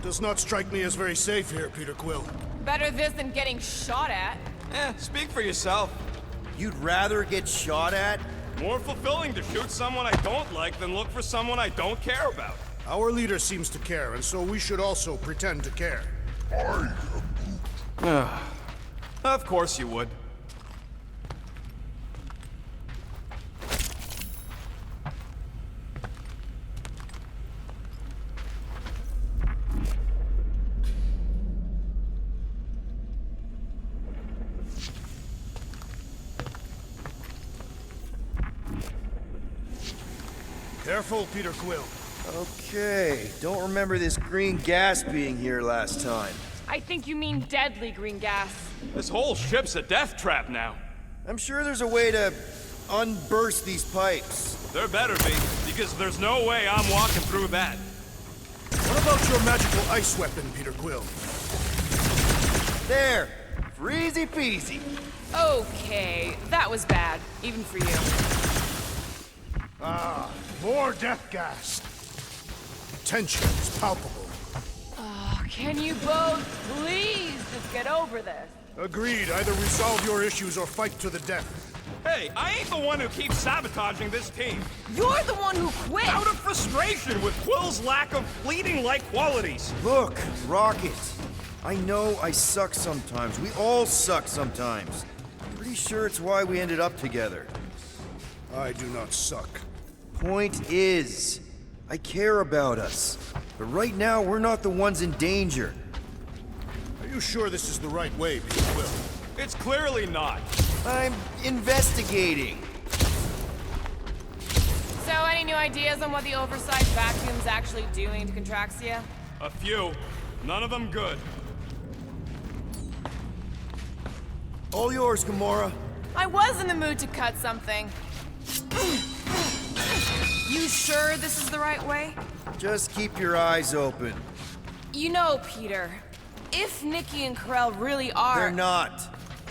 Does not strike me as very safe here, Peter Quill. Better this than getting shot at. Speak for yourself. You'd rather get shot at? More fulfilling to shoot someone I don't like than look for someone I don't care about. Our leader seems to care, and so we should also pretend to care. Of course you would. Careful, Peter Quill. Okay, don't remember this green gas being here last time. I think you mean deadly green gas. This whole ship's a death trap now. I'm sure there's a way to unburst these pipes. There better be, because there's no way I'm walking through that. What about your magical ice weapon, Peter Quill? There, for easy peasy. Okay, that was bad, even for you. More death gas. The tension is palpable. Can you both please just get over this? Agreed. Either resolve your issues or fight to the death. Hey, I ain't the one who keeps sabotaging this team. You're the one who quit! Out of frustration with Quill's lack of leading-like qualities. Look, Rocket. I know I suck sometimes. We all suck sometimes. Pretty sure it's why we ended up together. I do not suck. Point is, I care about us. But right now, we're not the ones in danger. Are you sure this is the right way, Peter Quill? It's clearly not. I'm investigating. So, any new ideas on what the oversized vacuum's actually doing to Contraxia? A few. None of them good. All yours, Gamora. I was in the mood to cut something. You sure this is the right way? Just keep your eyes open. You know, Peter, if Nikki and Karel really are... They're not.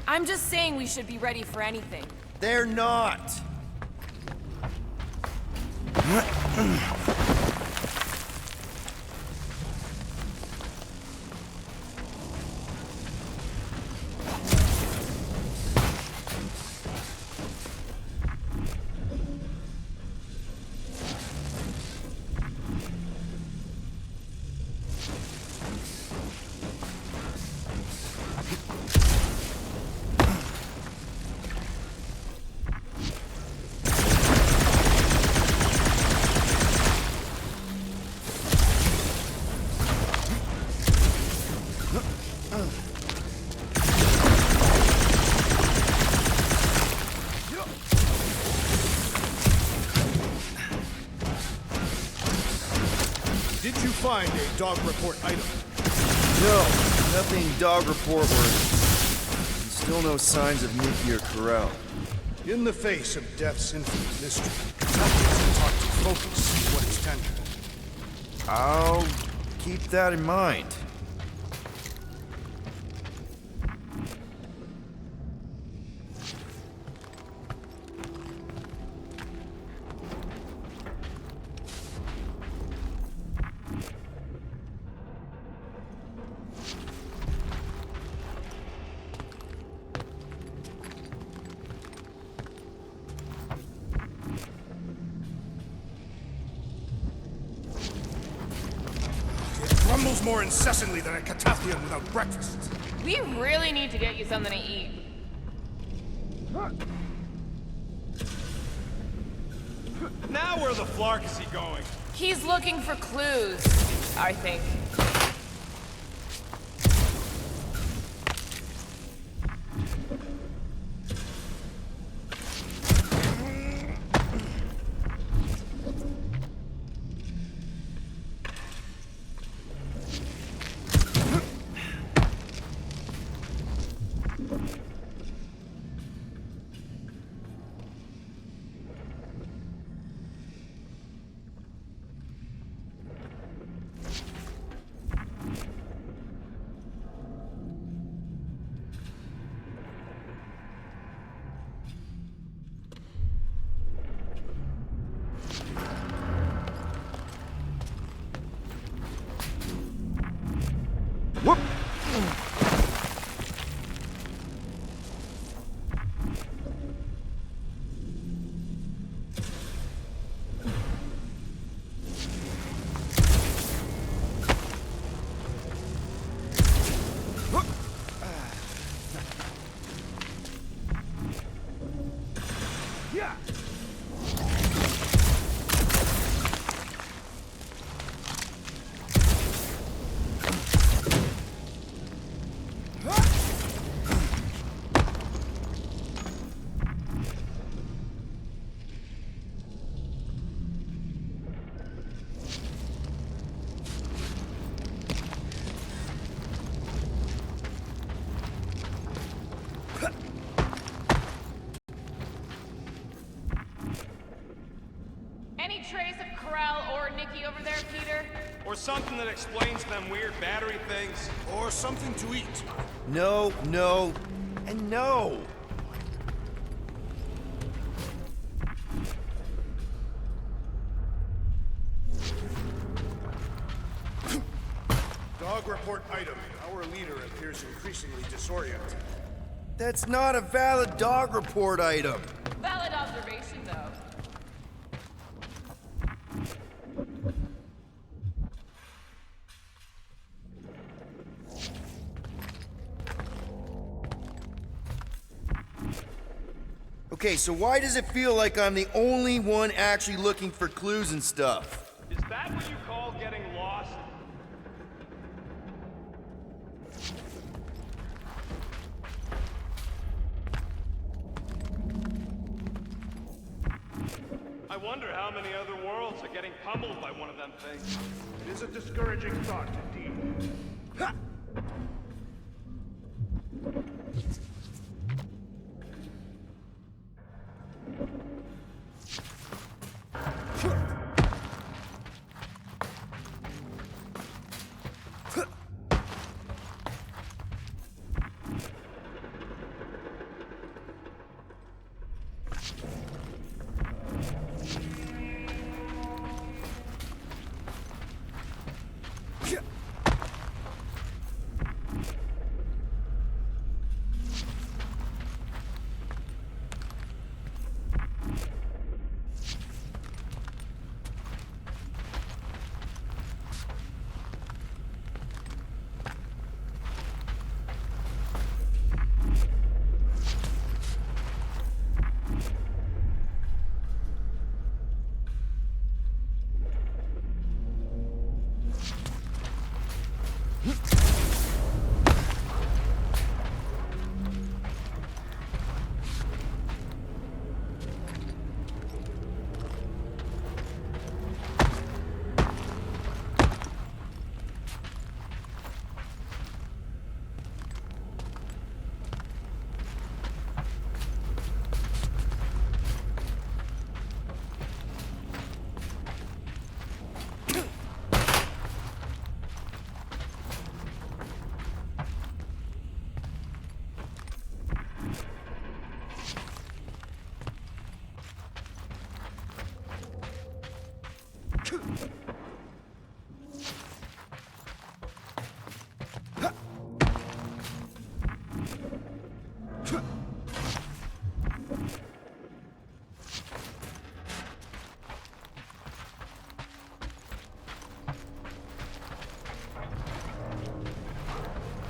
I'm just saying we should be ready for anything. They're not. Did you find a dog report item? No, nothing dog report worthy. And still no signs of Nikki or Karel. In the face of death's infinite mystery, nothing's taught to focus on what is tangible. I'll keep that in mind. Rumbles more incessantly than a Catathian without breakfast. We really need to get you something to eat. Now where the flark is he going? He's looking for clues, I think. Any trace of Corral or Nikki over there, Peter? Or something that explains them weird battery things. Or something to eat. No, no, and no. Dog report item. Our leader appears increasingly disoriented. That's not a valid dog report item. Valid observation, though. Okay, so why does it feel like I'm the only one actually looking for clues and stuff? Is that what you call getting lost? I wonder how many other worlds are getting pummeled by one of them things. It is a discouraging thought indeed. Ha!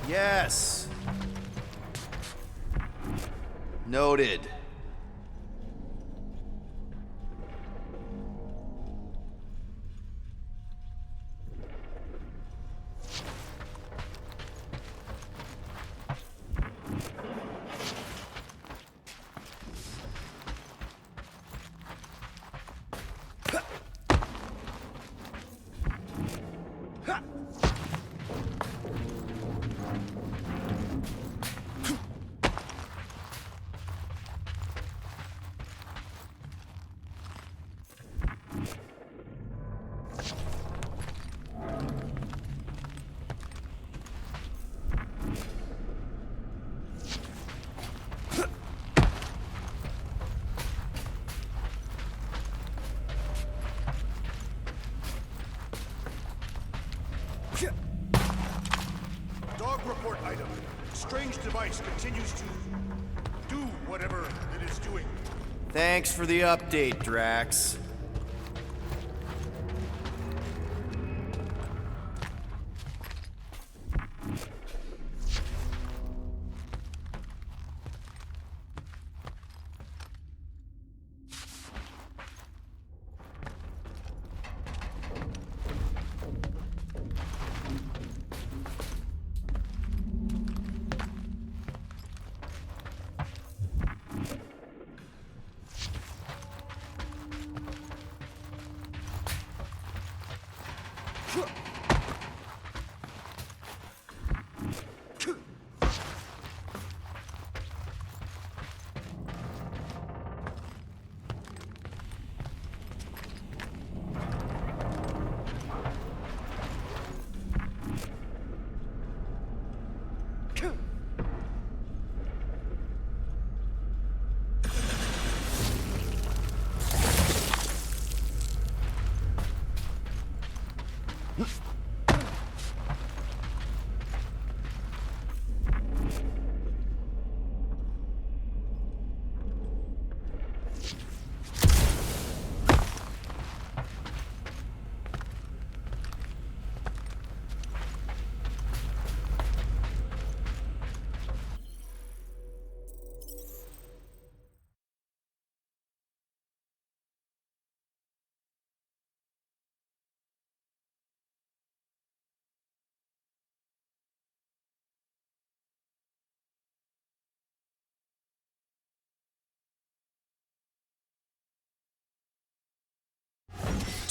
Yes. Noted. Dog report item. Strange device continues to do whatever it is doing. Thanks for the update, Drax.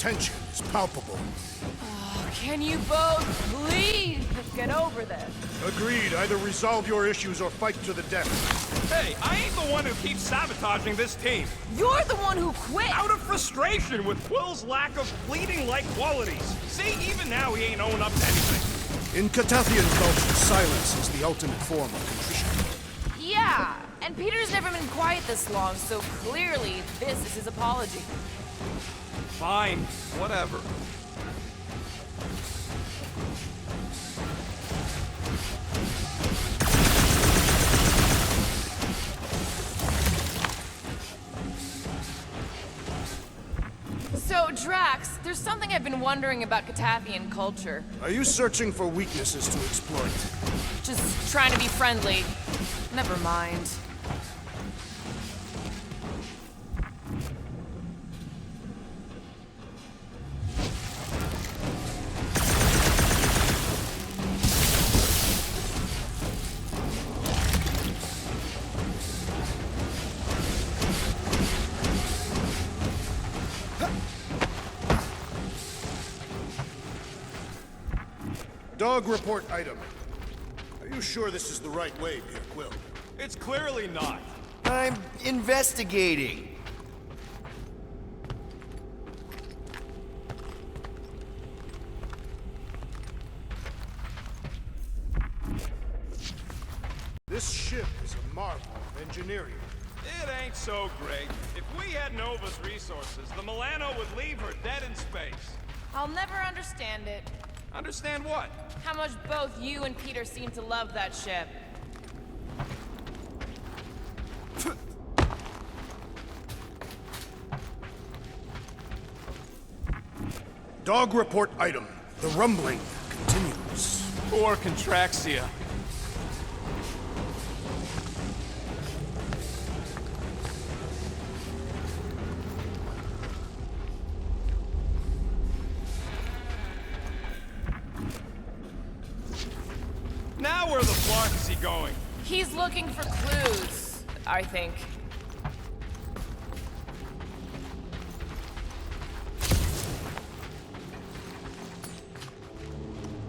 tension is palpable. Can you both please get over this? Agreed. Either resolve your issues or fight to the death. Hey, I ain't the one who keeps sabotaging this team. You're the one who quit! Out of frustration with Quill's lack of bleeding-like qualities. See, even now he ain't owning up to anything. In Catathian culture, silence is the ultimate form of contrition. Yeah, and Peter's never been quiet this long, so clearly this is his apology. Fine, whatever. So, Drax, there's something I've been wondering about Catathian culture. Are you searching for weaknesses to exploit? Just trying to be friendly. Never mind. Dog report item. Are you sure this is the right way, Peter Quill? It's clearly not. I'm investigating. This ship is a marvel of engineering. It ain't so great. If we had Nova's resources, the Milano would leave her dead in space. I'll never understand it. Understand what? How much both you and Peter seem to love that ship. Dog report item. The rumbling continues. Poor Contraxia. Now where the fuck is he going? He's looking for clues, I think.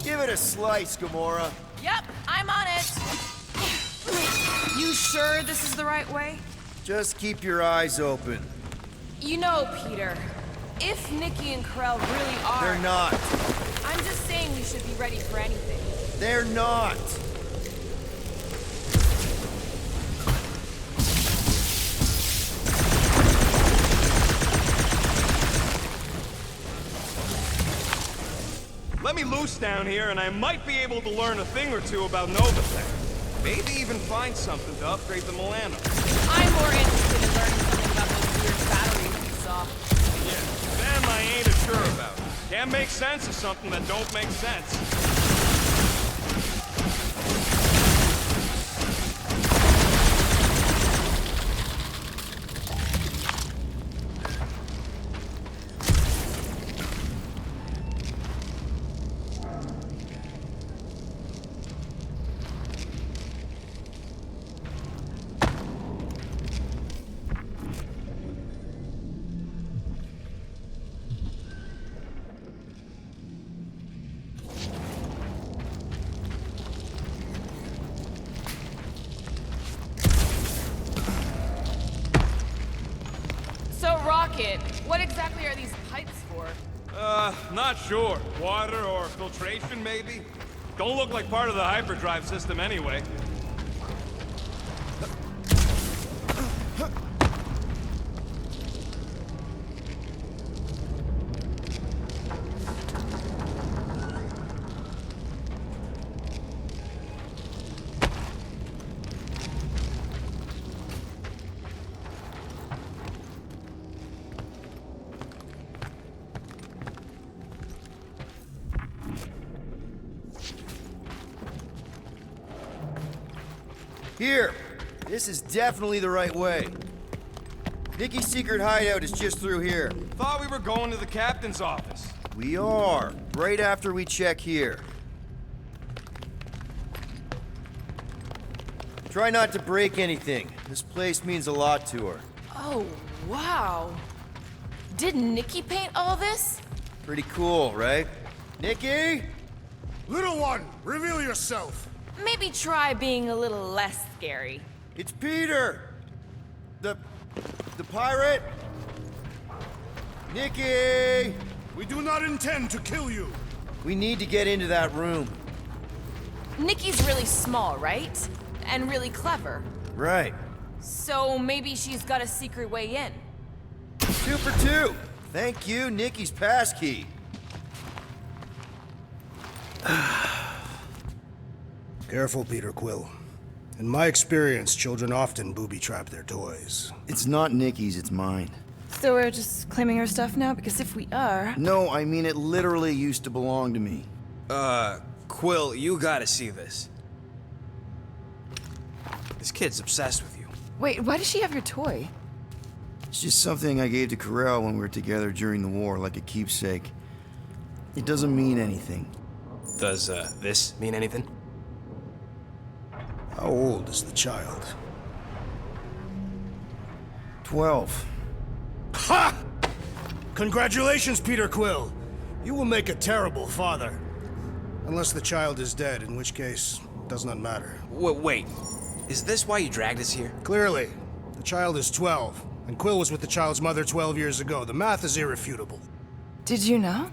Give it a slice, Gamora. Yep, I'm on it. You sure this is the right way? Just keep your eyes open. You know, Peter, if Nikki and Krell really are... They're not. I'm just saying we should be ready for anything. They're not. Let me loose down here and I might be able to learn a thing or two about Novatech. Maybe even find something to upgrade the Milano. I'm more interested in learning something about those weird batteries we saw. Yeah, them I ain't as sure about. Can't make sense of something that don't make sense. So, Rocket, what exactly are these pipes for? Not sure. Water or filtration, maybe? Don't look like part of the hyperdrive system anyway. Here. This is definitely the right way. Nikki's secret hideout is just through here. Thought we were going to the captain's office. We are. Right after we check here. Try not to break anything. This place means a lot to her. Oh, wow. Did Nikki paint all this? Pretty cool, right? Nikki? Little one, reveal yourself. Maybe try being a little less scary. It's Peter! The pirate? Nikki! We do not intend to kill you. We need to get into that room. Nikki's really small, right? And really clever. Right. So maybe she's got a secret way in. 2 for 2. Thank you, Nikki's passkey. Careful, Peter Quill. In my experience, children often booby-trap their toys. It's not Nikki's, it's mine. So we're just claiming her stuff now? Because if we are... No, I mean it literally used to belong to me. Quill, you gotta see this. This kid's obsessed with you. Wait, why does she have your toy? It's just something I gave to Corell when we were together during the war, like a keepsake. It doesn't mean anything. Does, this mean anything? How old is the child? 12. Ha! Congratulations, Peter Quill. You will make a terrible father. Unless the child is dead, in which case, it does not matter. Wait. Is this why you dragged us here? Clearly. The child is 12, and Quill was with the child's mother 12 years ago. The math is irrefutable. Did you know?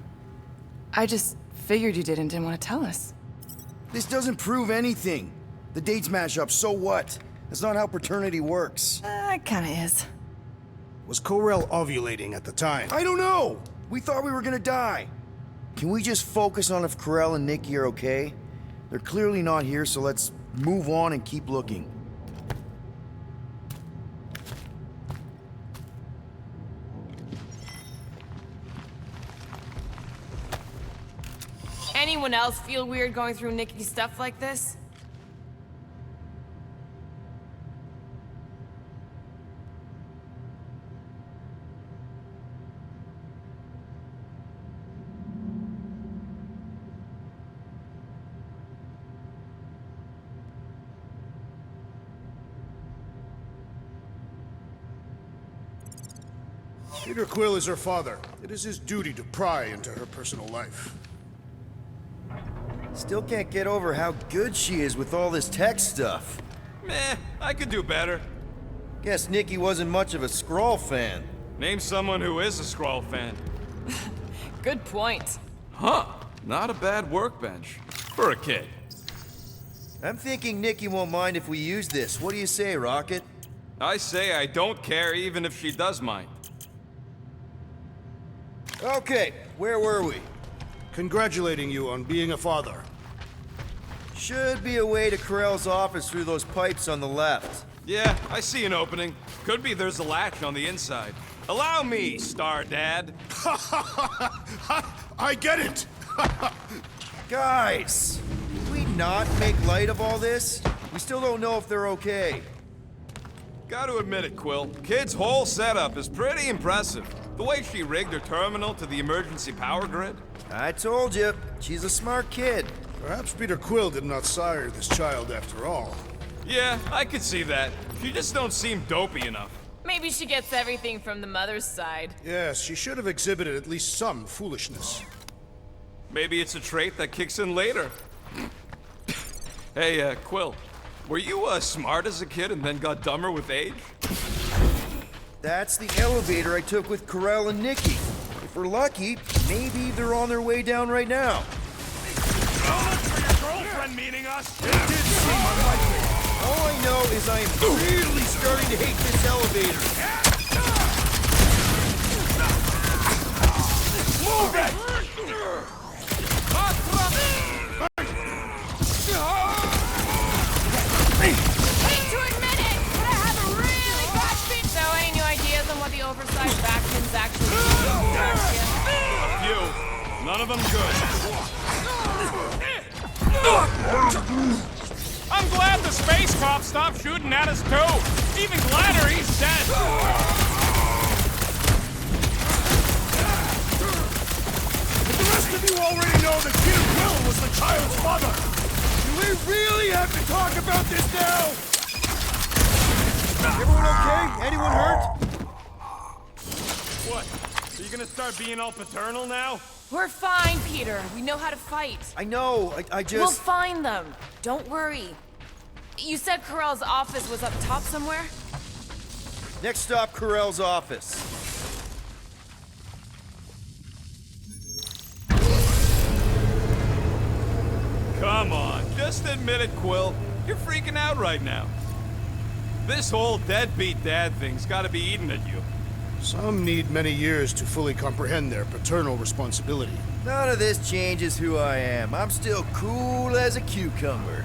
I just figured you did and didn't want to tell us. This doesn't prove anything. The dates match up, so what? That's not how paternity works. It kinda is. Was Corell ovulating at the time? I don't know! We thought we were gonna die. Can we just focus on if Corell and Nikki are okay? They're clearly not here, so let's move on and keep looking. Anyone else feel weird going through Nikki's stuff like this? Peter Quill is her father. It is his duty to pry into her personal life. Still can't get over how good she is with all this tech stuff. Meh, I could do better. Guess Nikki wasn't much of a Skrull fan. Name someone who is a Skrull fan. Good point. Huh, not a bad workbench. For a kid. I'm thinking Nikki won't mind if we use this. What do you say, Rocket? I say I don't care even if she does mind. Okay, where were we? Congratulating you on being a father. Should be a way to Corell's office through those pipes on the left. Yeah, I see an opening. Could be there's a latch on the inside. Allow me, Star Dad. I get it! Guys, can we not make light of all this? We still don't know if they're okay. Gotta admit it, Quill. Kid's whole setup is pretty impressive. The way she rigged her terminal to the emergency power grid. I told you, she's a smart kid. Perhaps Peter Quill did not sire this child after all. Yeah, I could see that. She just don't seem dopey enough. Maybe she gets everything from the mother's side. Yes, she should have exhibited at least some foolishness. Maybe it's a trait that kicks in later. Hey, Quill, were you smart as a kid and then got dumber with age? That's the elevator I took with Corell and Nikki. If we're lucky, maybe they're on their way down right now. Oh, look for your girlfriend meeting us! It did seem unlikely. All I know is I am really starting to hate this elevator. Move it! Hate to admit it, but I have a really bad feet. So, any new ideas on what the oversized back pins actually do? A few. None of them good. I'm glad the space cop stopped shooting at us too. Even gladder he's dead. But the rest of you already know that Peter Quill was the child's father. Do we really have to talk about this now? Everyone okay? Anyone hurt? What? Are you gonna start being all paternal now? We're fine, Peter. We know how to fight. I know, I just... We'll find them. Don't worry. You said Carell's office was up top somewhere? Next stop, Carell's office. Come on, just admit it, Quill. You're freaking out right now. This whole deadbeat dad thing's gotta be eating at you. Some need many years to fully comprehend their paternal responsibility. None of this changes who I am. I'm still cool as a cucumber.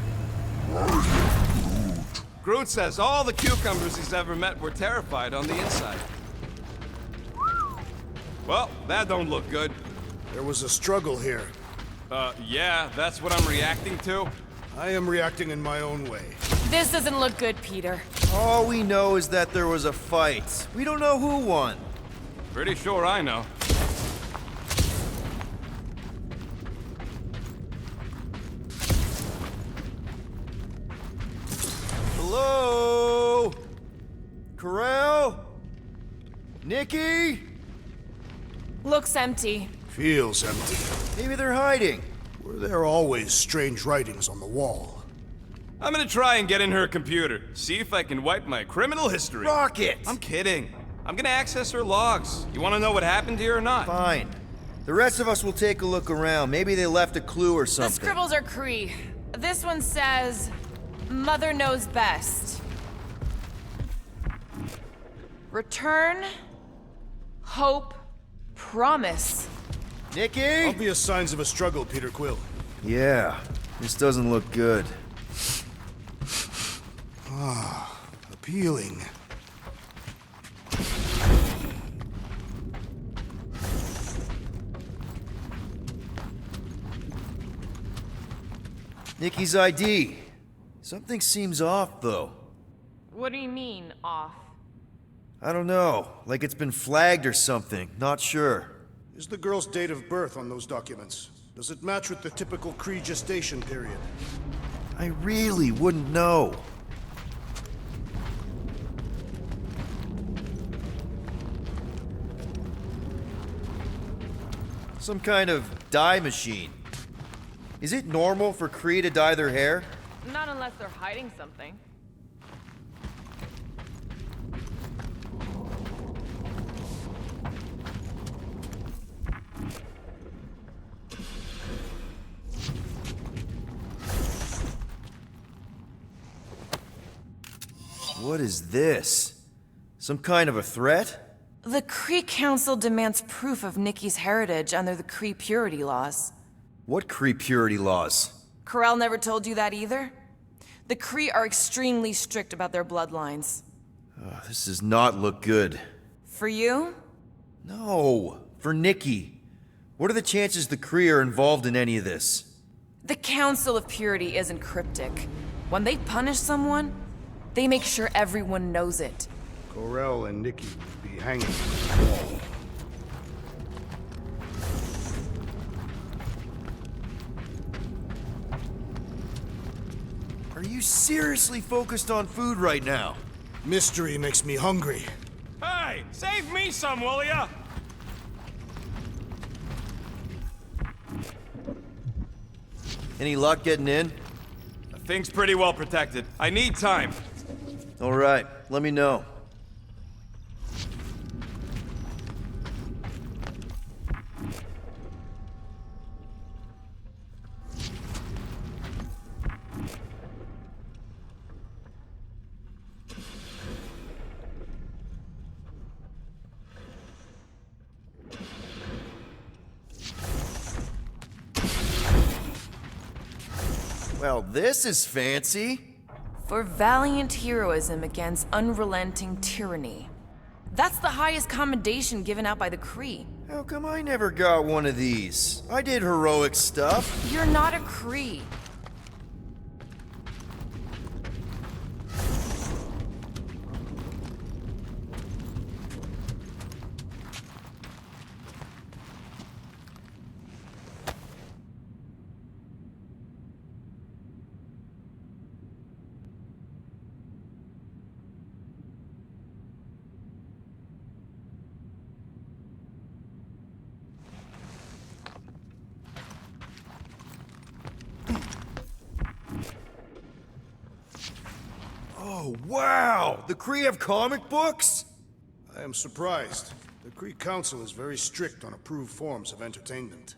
Groot says all the cucumbers he's ever met were terrified on the inside. Well, that don't look good. There was a struggle here. Yeah, that's what I'm reacting to. I am reacting in my own way. This doesn't look good, Peter. All we know is that there was a fight. We don't know who won. Pretty sure I know. Hello? Carell? Nikki? Looks empty. Feels empty. Maybe they're hiding. Were there always strange writings on the wall? I'm gonna try and get in her computer, see if I can wipe my criminal history. Rocket! I'm kidding. I'm gonna access her logs. You wanna know what happened here or not? Fine. The rest of us will take a look around. Maybe they left a clue or The something. scribbles are Cree. This one says, Mother knows best. Return, hope, promise. Nikki? Obvious signs of a struggle, Peter Quill. Yeah, this doesn't look good. Ah, appealing. Nikki's ID. Something seems off, though. What do you mean, off? I don't know. Like it's been flagged or something. Not sure. Is the girl's date of birth on those documents? Does it match with the typical Kree gestation period? I really wouldn't know. Some kind of dye machine. Is it normal for Kree to dye their hair? Not unless they're hiding something. What is this? Some kind of a threat? The Kree Council demands proof of Nikki's heritage under the Kree purity laws. What Kree purity laws? Carell never told you that either? The Kree are extremely strict about their bloodlines. This does not look good. For you? No, for Nikki. What are the chances the Kree are involved in any of this? The Council of Purity isn't cryptic. When they punish someone, they make sure everyone knows it. Corell and Nikki would be hanging from the wall. Are you seriously focused on food right now? Mystery makes me hungry. Hey, save me some, will ya? Any luck getting in? The thing's pretty well protected. I need time. All right, let me know. Well, this is fancy. For valiant heroism against unrelenting tyranny. That's the highest commendation given out by the Kree. How come I never got one of these? I did heroic stuff. You're not a Kree. Oh, wow! The Kree have comic books? I am surprised. The Kree Council is very strict on approved forms of entertainment.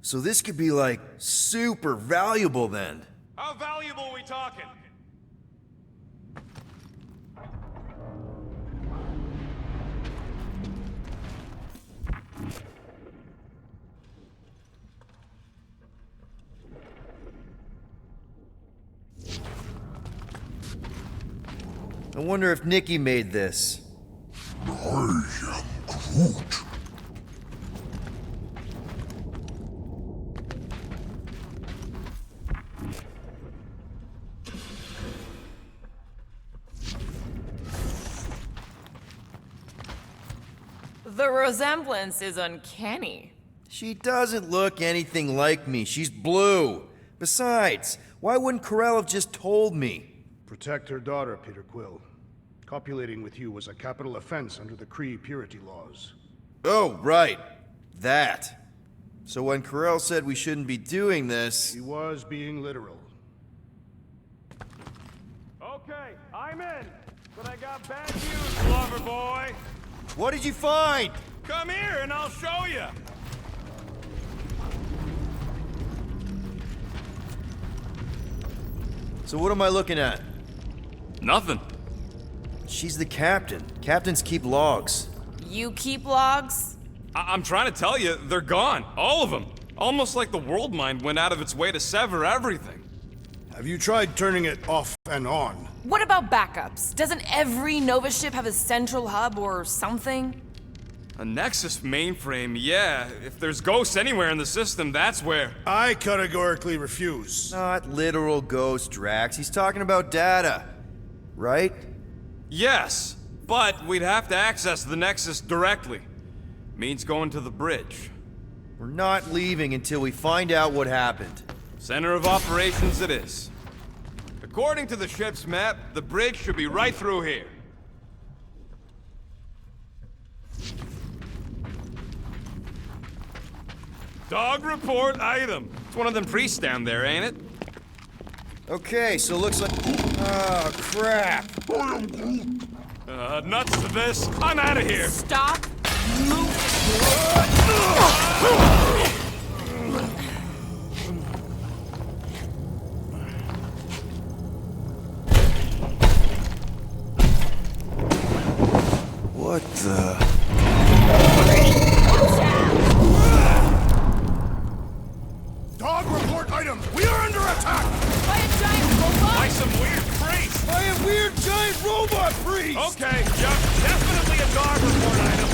So this could be like super valuable then. How valuable are we talking? I wonder if Nikki made this. I am Groot. The resemblance is uncanny. She doesn't look anything like me. She's blue. Besides, why wouldn't Karel have just told me? Protect her daughter, Peter Quill. Copulating with you was a capital offense under the Kree purity laws. Oh, right. That. So when Karel said we shouldn't be doing this... He was being literal. Okay, I'm in. But I got bad news, lover boy. What did you find? Come here and I'll show you. So what am I looking at? Nothing. She's the captain. Captains keep logs. You keep logs? I'm trying to tell you, they're gone. All of them. Almost like the world mind went out of its way to sever everything. Have you tried turning it off and on? What about backups? Doesn't every Nova ship have a central hub or something? A Nexus mainframe, yeah. If there's ghosts anywhere in the system, that's where. I categorically refuse. Not literal ghost, Drax. He's talking about data. Right? Yes, but we'd have to access the Nexus directly. Means going to the bridge. We're not leaving until we find out what happened. Center of operations it is. According to the ship's map, the bridge should be right through here. Dog report item. It's one of them priests down there, ain't it? Okay, so looks like... Oh, crap. Nuts to this. I'm out of here. Stop. Move. What the... Dog report item! We are under attack! By a giant robot? By some weird priest. By a weird giant robot priest! Okay, yep, definitely a dog report item.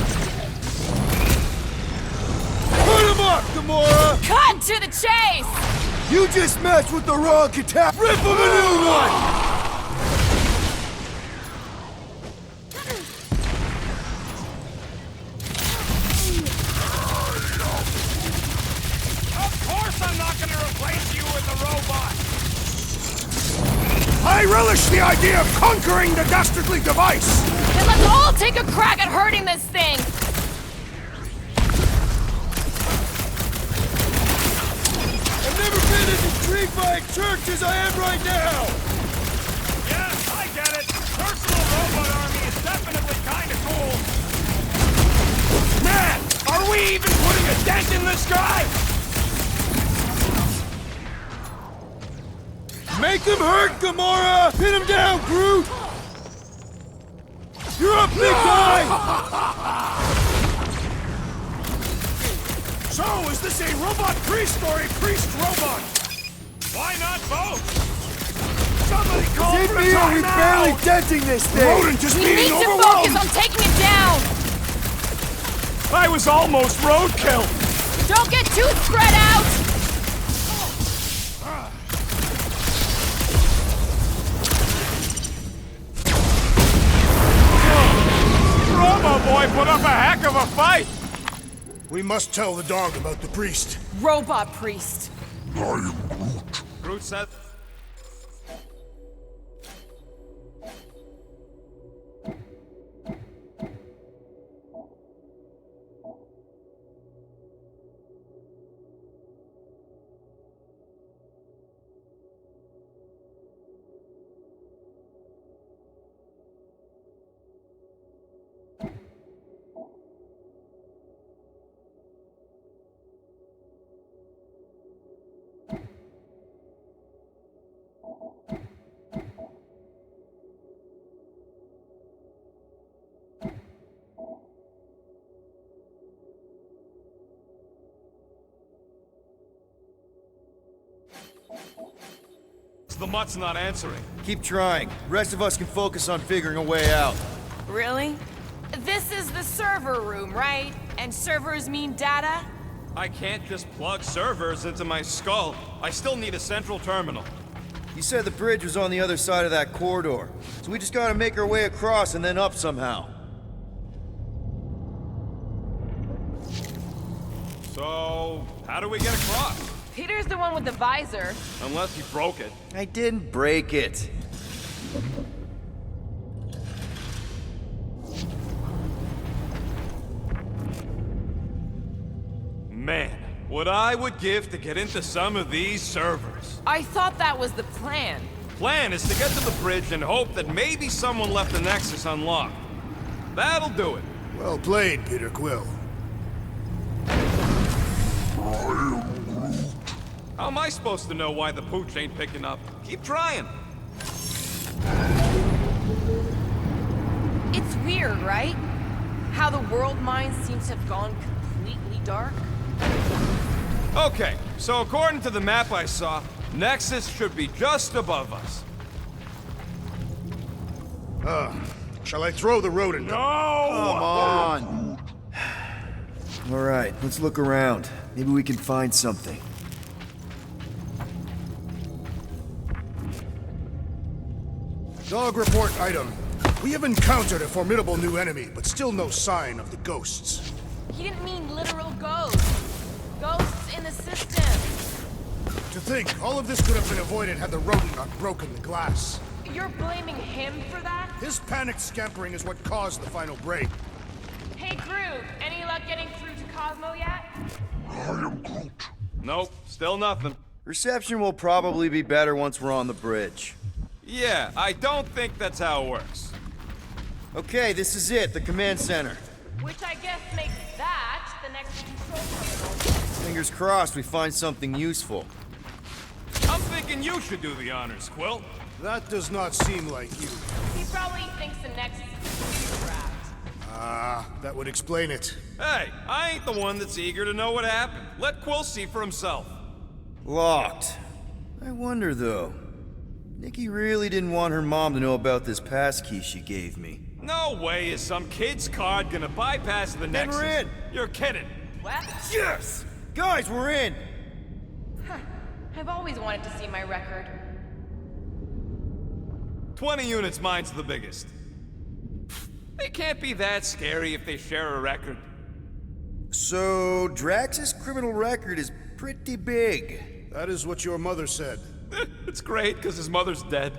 Put him up, Gamora! Cut to the chase! You just messed with the wrong cat. Rip him a new one! Of course I'm not gonna replace you with a robot. I relish the idea of conquering the dastardly device! Then let's all take a crack at hurting this thing! I've never been as intrigued by a church as I am right now! Yes, I get it. Personal robot army is definitely kind of cool. Man, are we even putting a dent in this guy? Make him hurt, Gamora! Pin him down, Groot! You're up, big guy! So, is this a robot priest or a priest robot? Why not both? Somebody call Is it for me or we timeout! barely denting this thing? Rodent is We being need to overwhelmed! focus on taking it down! I was almost roadkill. Don't get too spread out! Robo Boy put up a heck of a fight. We must tell the dog about the priest. Robot priest. I am Groot. Groot said. The mutt's not answering. Keep trying. The rest of us can focus on figuring a way out. Really? This is the server room, right? And servers mean data? I can't just plug servers into my skull. I still need a central terminal. You said the bridge was on the other side of that corridor, so we just gotta make our way across and then up somehow. So, how do we get across? Peter's the one with the visor. Unless he broke it. I didn't break it. Man, what I would give to get into some of these servers. I thought that was the plan. Plan is to get to the bridge and hope that maybe someone left the Nexus unlocked. That'll do it. Well played, Peter Quill. How am I supposed to know why the pooch ain't picking up? Keep trying. It's weird, right? How the world mind seems to have gone completely dark. Okay, so according to the map I saw, Nexus should be just above us. Shall I throw the rodent? No! Come on! Alright, let's look around. Maybe we can find something. Dog report item. We have encountered a formidable new enemy, but still no sign of the ghosts. He didn't mean literal ghosts. Ghosts in the system. To think, all of this could have been avoided had the rodent not broken the glass. You're blaming him for that? His panicked scampering is what caused the final break. Hey, Groot, any luck getting through to Cosmo yet? Nope, still nothing. Reception will probably be better once we're on the bridge. Yeah, I don't think that's how it works. Okay, this is it, the command center. Which I guess makes that the next control terminal. Fingers crossed we find something useful. I'm thinking you should do the honors, Quill. That does not seem like you. He probably thinks the Nexus is trapped. That would explain it. Hey, I ain't the one that's eager to know what happened. Let Quill see for himself. Locked. I wonder, though. Nikki really didn't want her mom to know about this passkey she gave me. No way is some kid's card gonna bypass the Nexus. we're in. You're kidding. What? Yes! Guys, we're in! Huh. I've always wanted to see my record. 20 units, mine's the biggest. They can't be that scary if they share a record. So, Drax's criminal record is pretty big. That is what your mother said. It's great, because his mother's dead.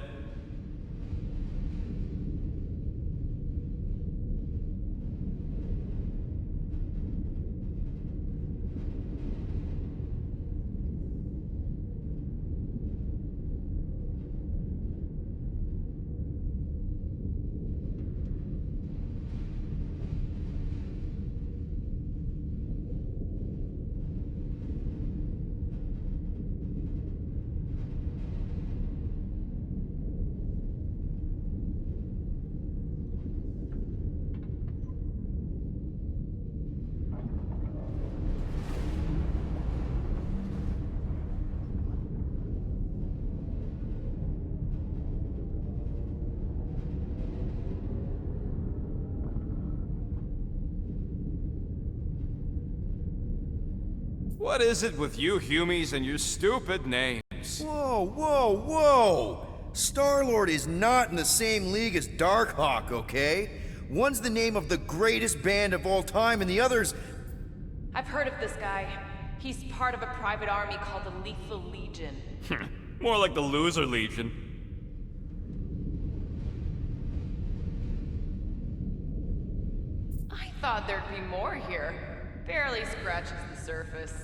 What is it with you Humies and your stupid names? Whoa, whoa, whoa! Star-Lord is not in the same league as Darkhawk, okay? One's the name of the greatest band of all time, and the other's... I've heard of this guy. He's part of a private army called the Lethal Legion. More like the Loser Legion. I thought there'd be more here. Barely scratches the surface.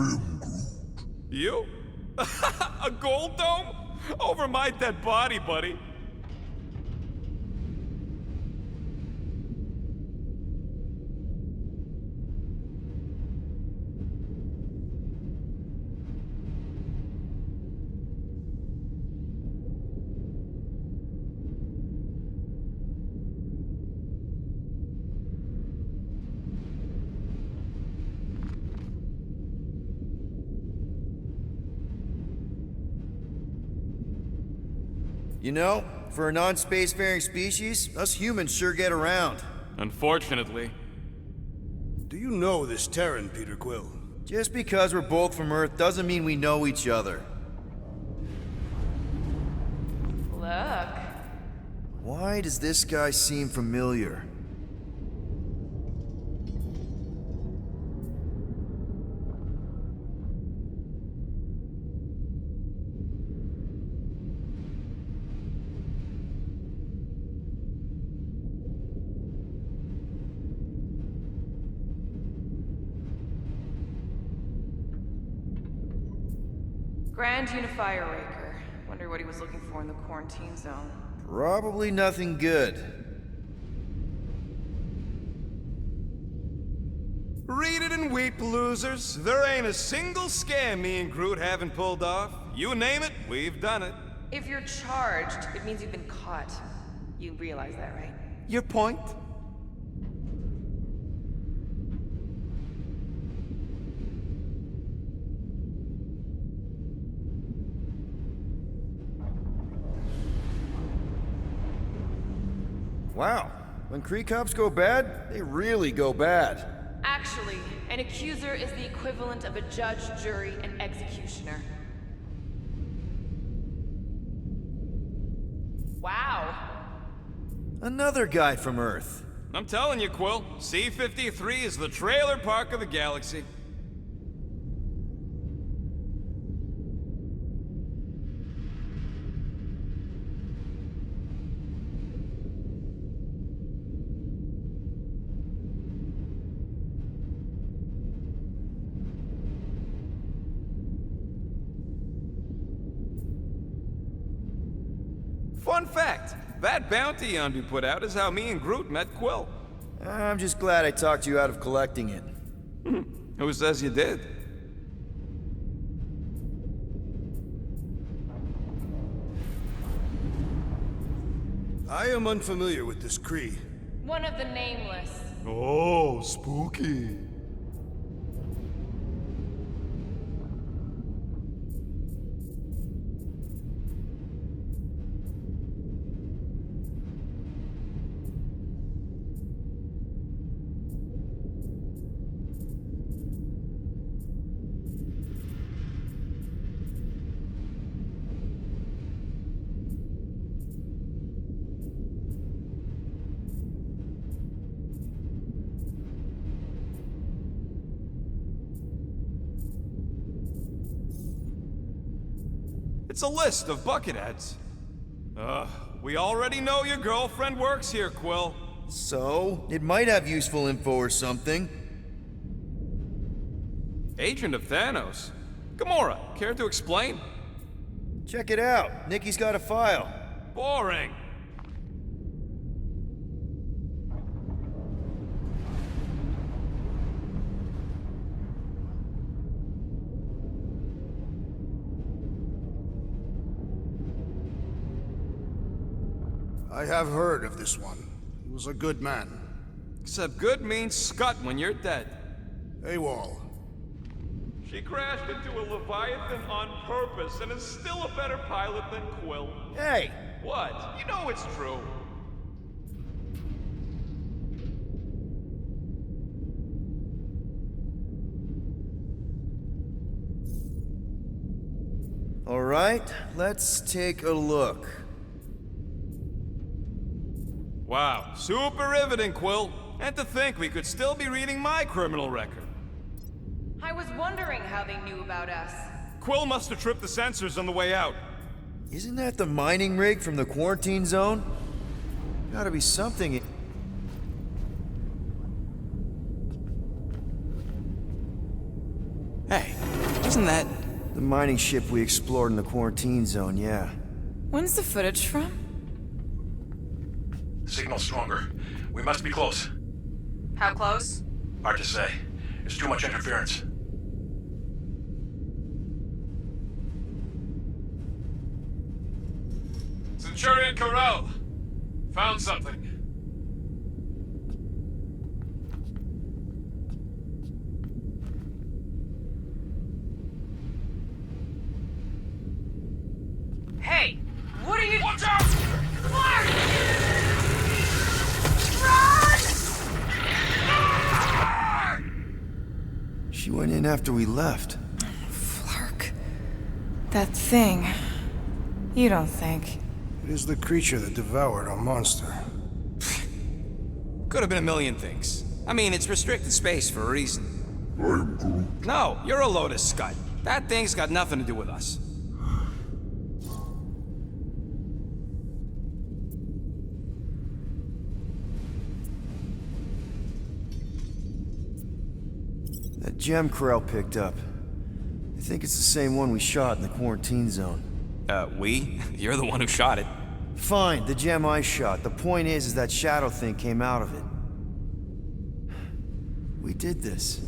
am Groot. You? A gold dome? Over my dead body, buddy. You know, for a non-spacefaring species, us humans sure get around. Unfortunately. Do you know this Terran, Peter Quill? Just because we're both from Earth doesn't mean we know each other. Look. Why does this guy seem familiar? Grand Unifier Raker. Wonder what he was looking for in the quarantine zone. Probably nothing good. Read it and weep, losers. There ain't a single scam me and Groot haven't pulled off. You name it, we've done it. If you're charged, it means you've been caught. You realize that, right? Your point? Wow, when Kree cops go bad, they really go bad. Actually, an accuser is the equivalent of a judge, jury, and executioner. Wow. Another guy from Earth. I'm telling you, Quill, C-53 is the trailer park of the galaxy. Fun fact, that bounty Yondu put out is how me and Groot met Quill. I'm just glad I talked you out of collecting it. Who says you did? I am unfamiliar with this Kree. One of the nameless. Oh, spooky. It's a list of bucketheads. We already know your girlfriend works here, Quill. So, it might have useful info or something. Agent of Thanos. Gamora, care to explain? Check it out. Nikki's got a file. Boring. I have heard of this one. He was a good man. Except good means scut when you're dead. AWOL. She crashed into a Leviathan on purpose and is still a better pilot than Quill. Hey! What? You know it's true. All right, let's take a look. Wow, super riveting, Quill. And to think we could still be reading my criminal record. I was wondering how they knew about us. Quill must have tripped the sensors on the way out. Isn't that the mining rig from the quarantine zone? Gotta be something. Hey, Wasn't that... The mining ship we explored in the quarantine zone, yeah. When's the footage from? Signal stronger. We must be close. How close? Hard to say. There's too much interference. Centurion Corell! Found something. Hey! What are you— Watch out! Clark! Run! She went in after we left. Flark. That thing. You don't think. It is the creature that devoured our monster. Could have been a million things. I mean, it's restricted space for a reason. I'm Groot. No, you're a load of scud. That thing's got nothing to do with us. That gem Corell picked up. I think it's the same one we shot in the quarantine zone. We? You're the one who shot it. Fine, the gem I shot. The point is that shadow thing came out of it. We did this.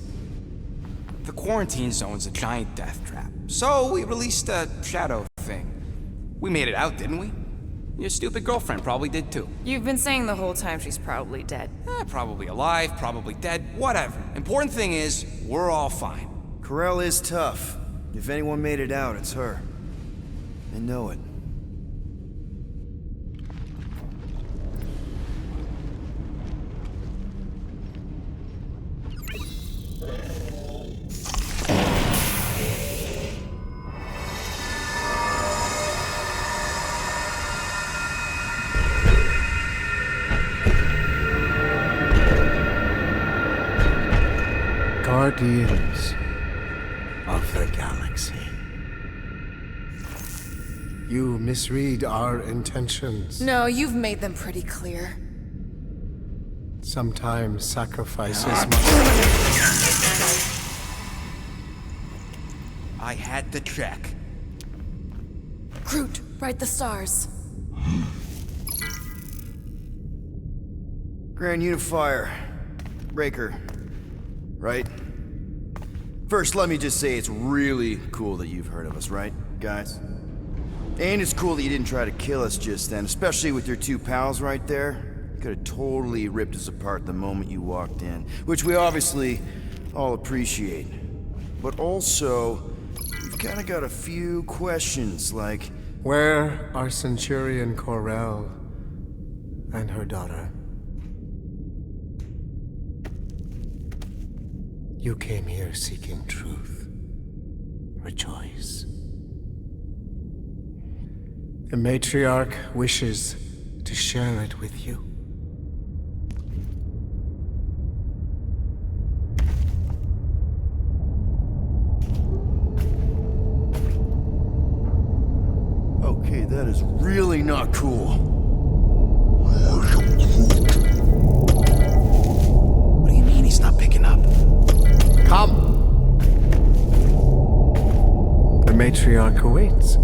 The quarantine zone's a giant death trap. So we released a shadow thing. We made it out, didn't we? Your stupid girlfriend probably did too. You've been saying the whole time she's probably dead. Probably alive, probably dead, whatever. Important thing is, we're all fine. Corell is tough. If anyone made it out, it's her. I know it. Guardians of the galaxy. You misread our intentions. No, you've made them pretty clear. Sometimes sacrifices must... I had to check. Groot, write the stars. Grand Unifier. Breaker. Right? First, let me just say it's really cool that you've heard of us, right, guys? And it's cool that you didn't try to kill us just then, especially with your two pals right there. You could have totally ripped us apart the moment you walked in, which we obviously all appreciate. But also, we've kind of got a few questions, like... Where are Centurion Corell and her daughter? You came here seeking truth. Rejoice. The matriarch wishes to share it with you. Okay, that is really not cool. What do you mean he's not picking up? Come! The matriarch awaits.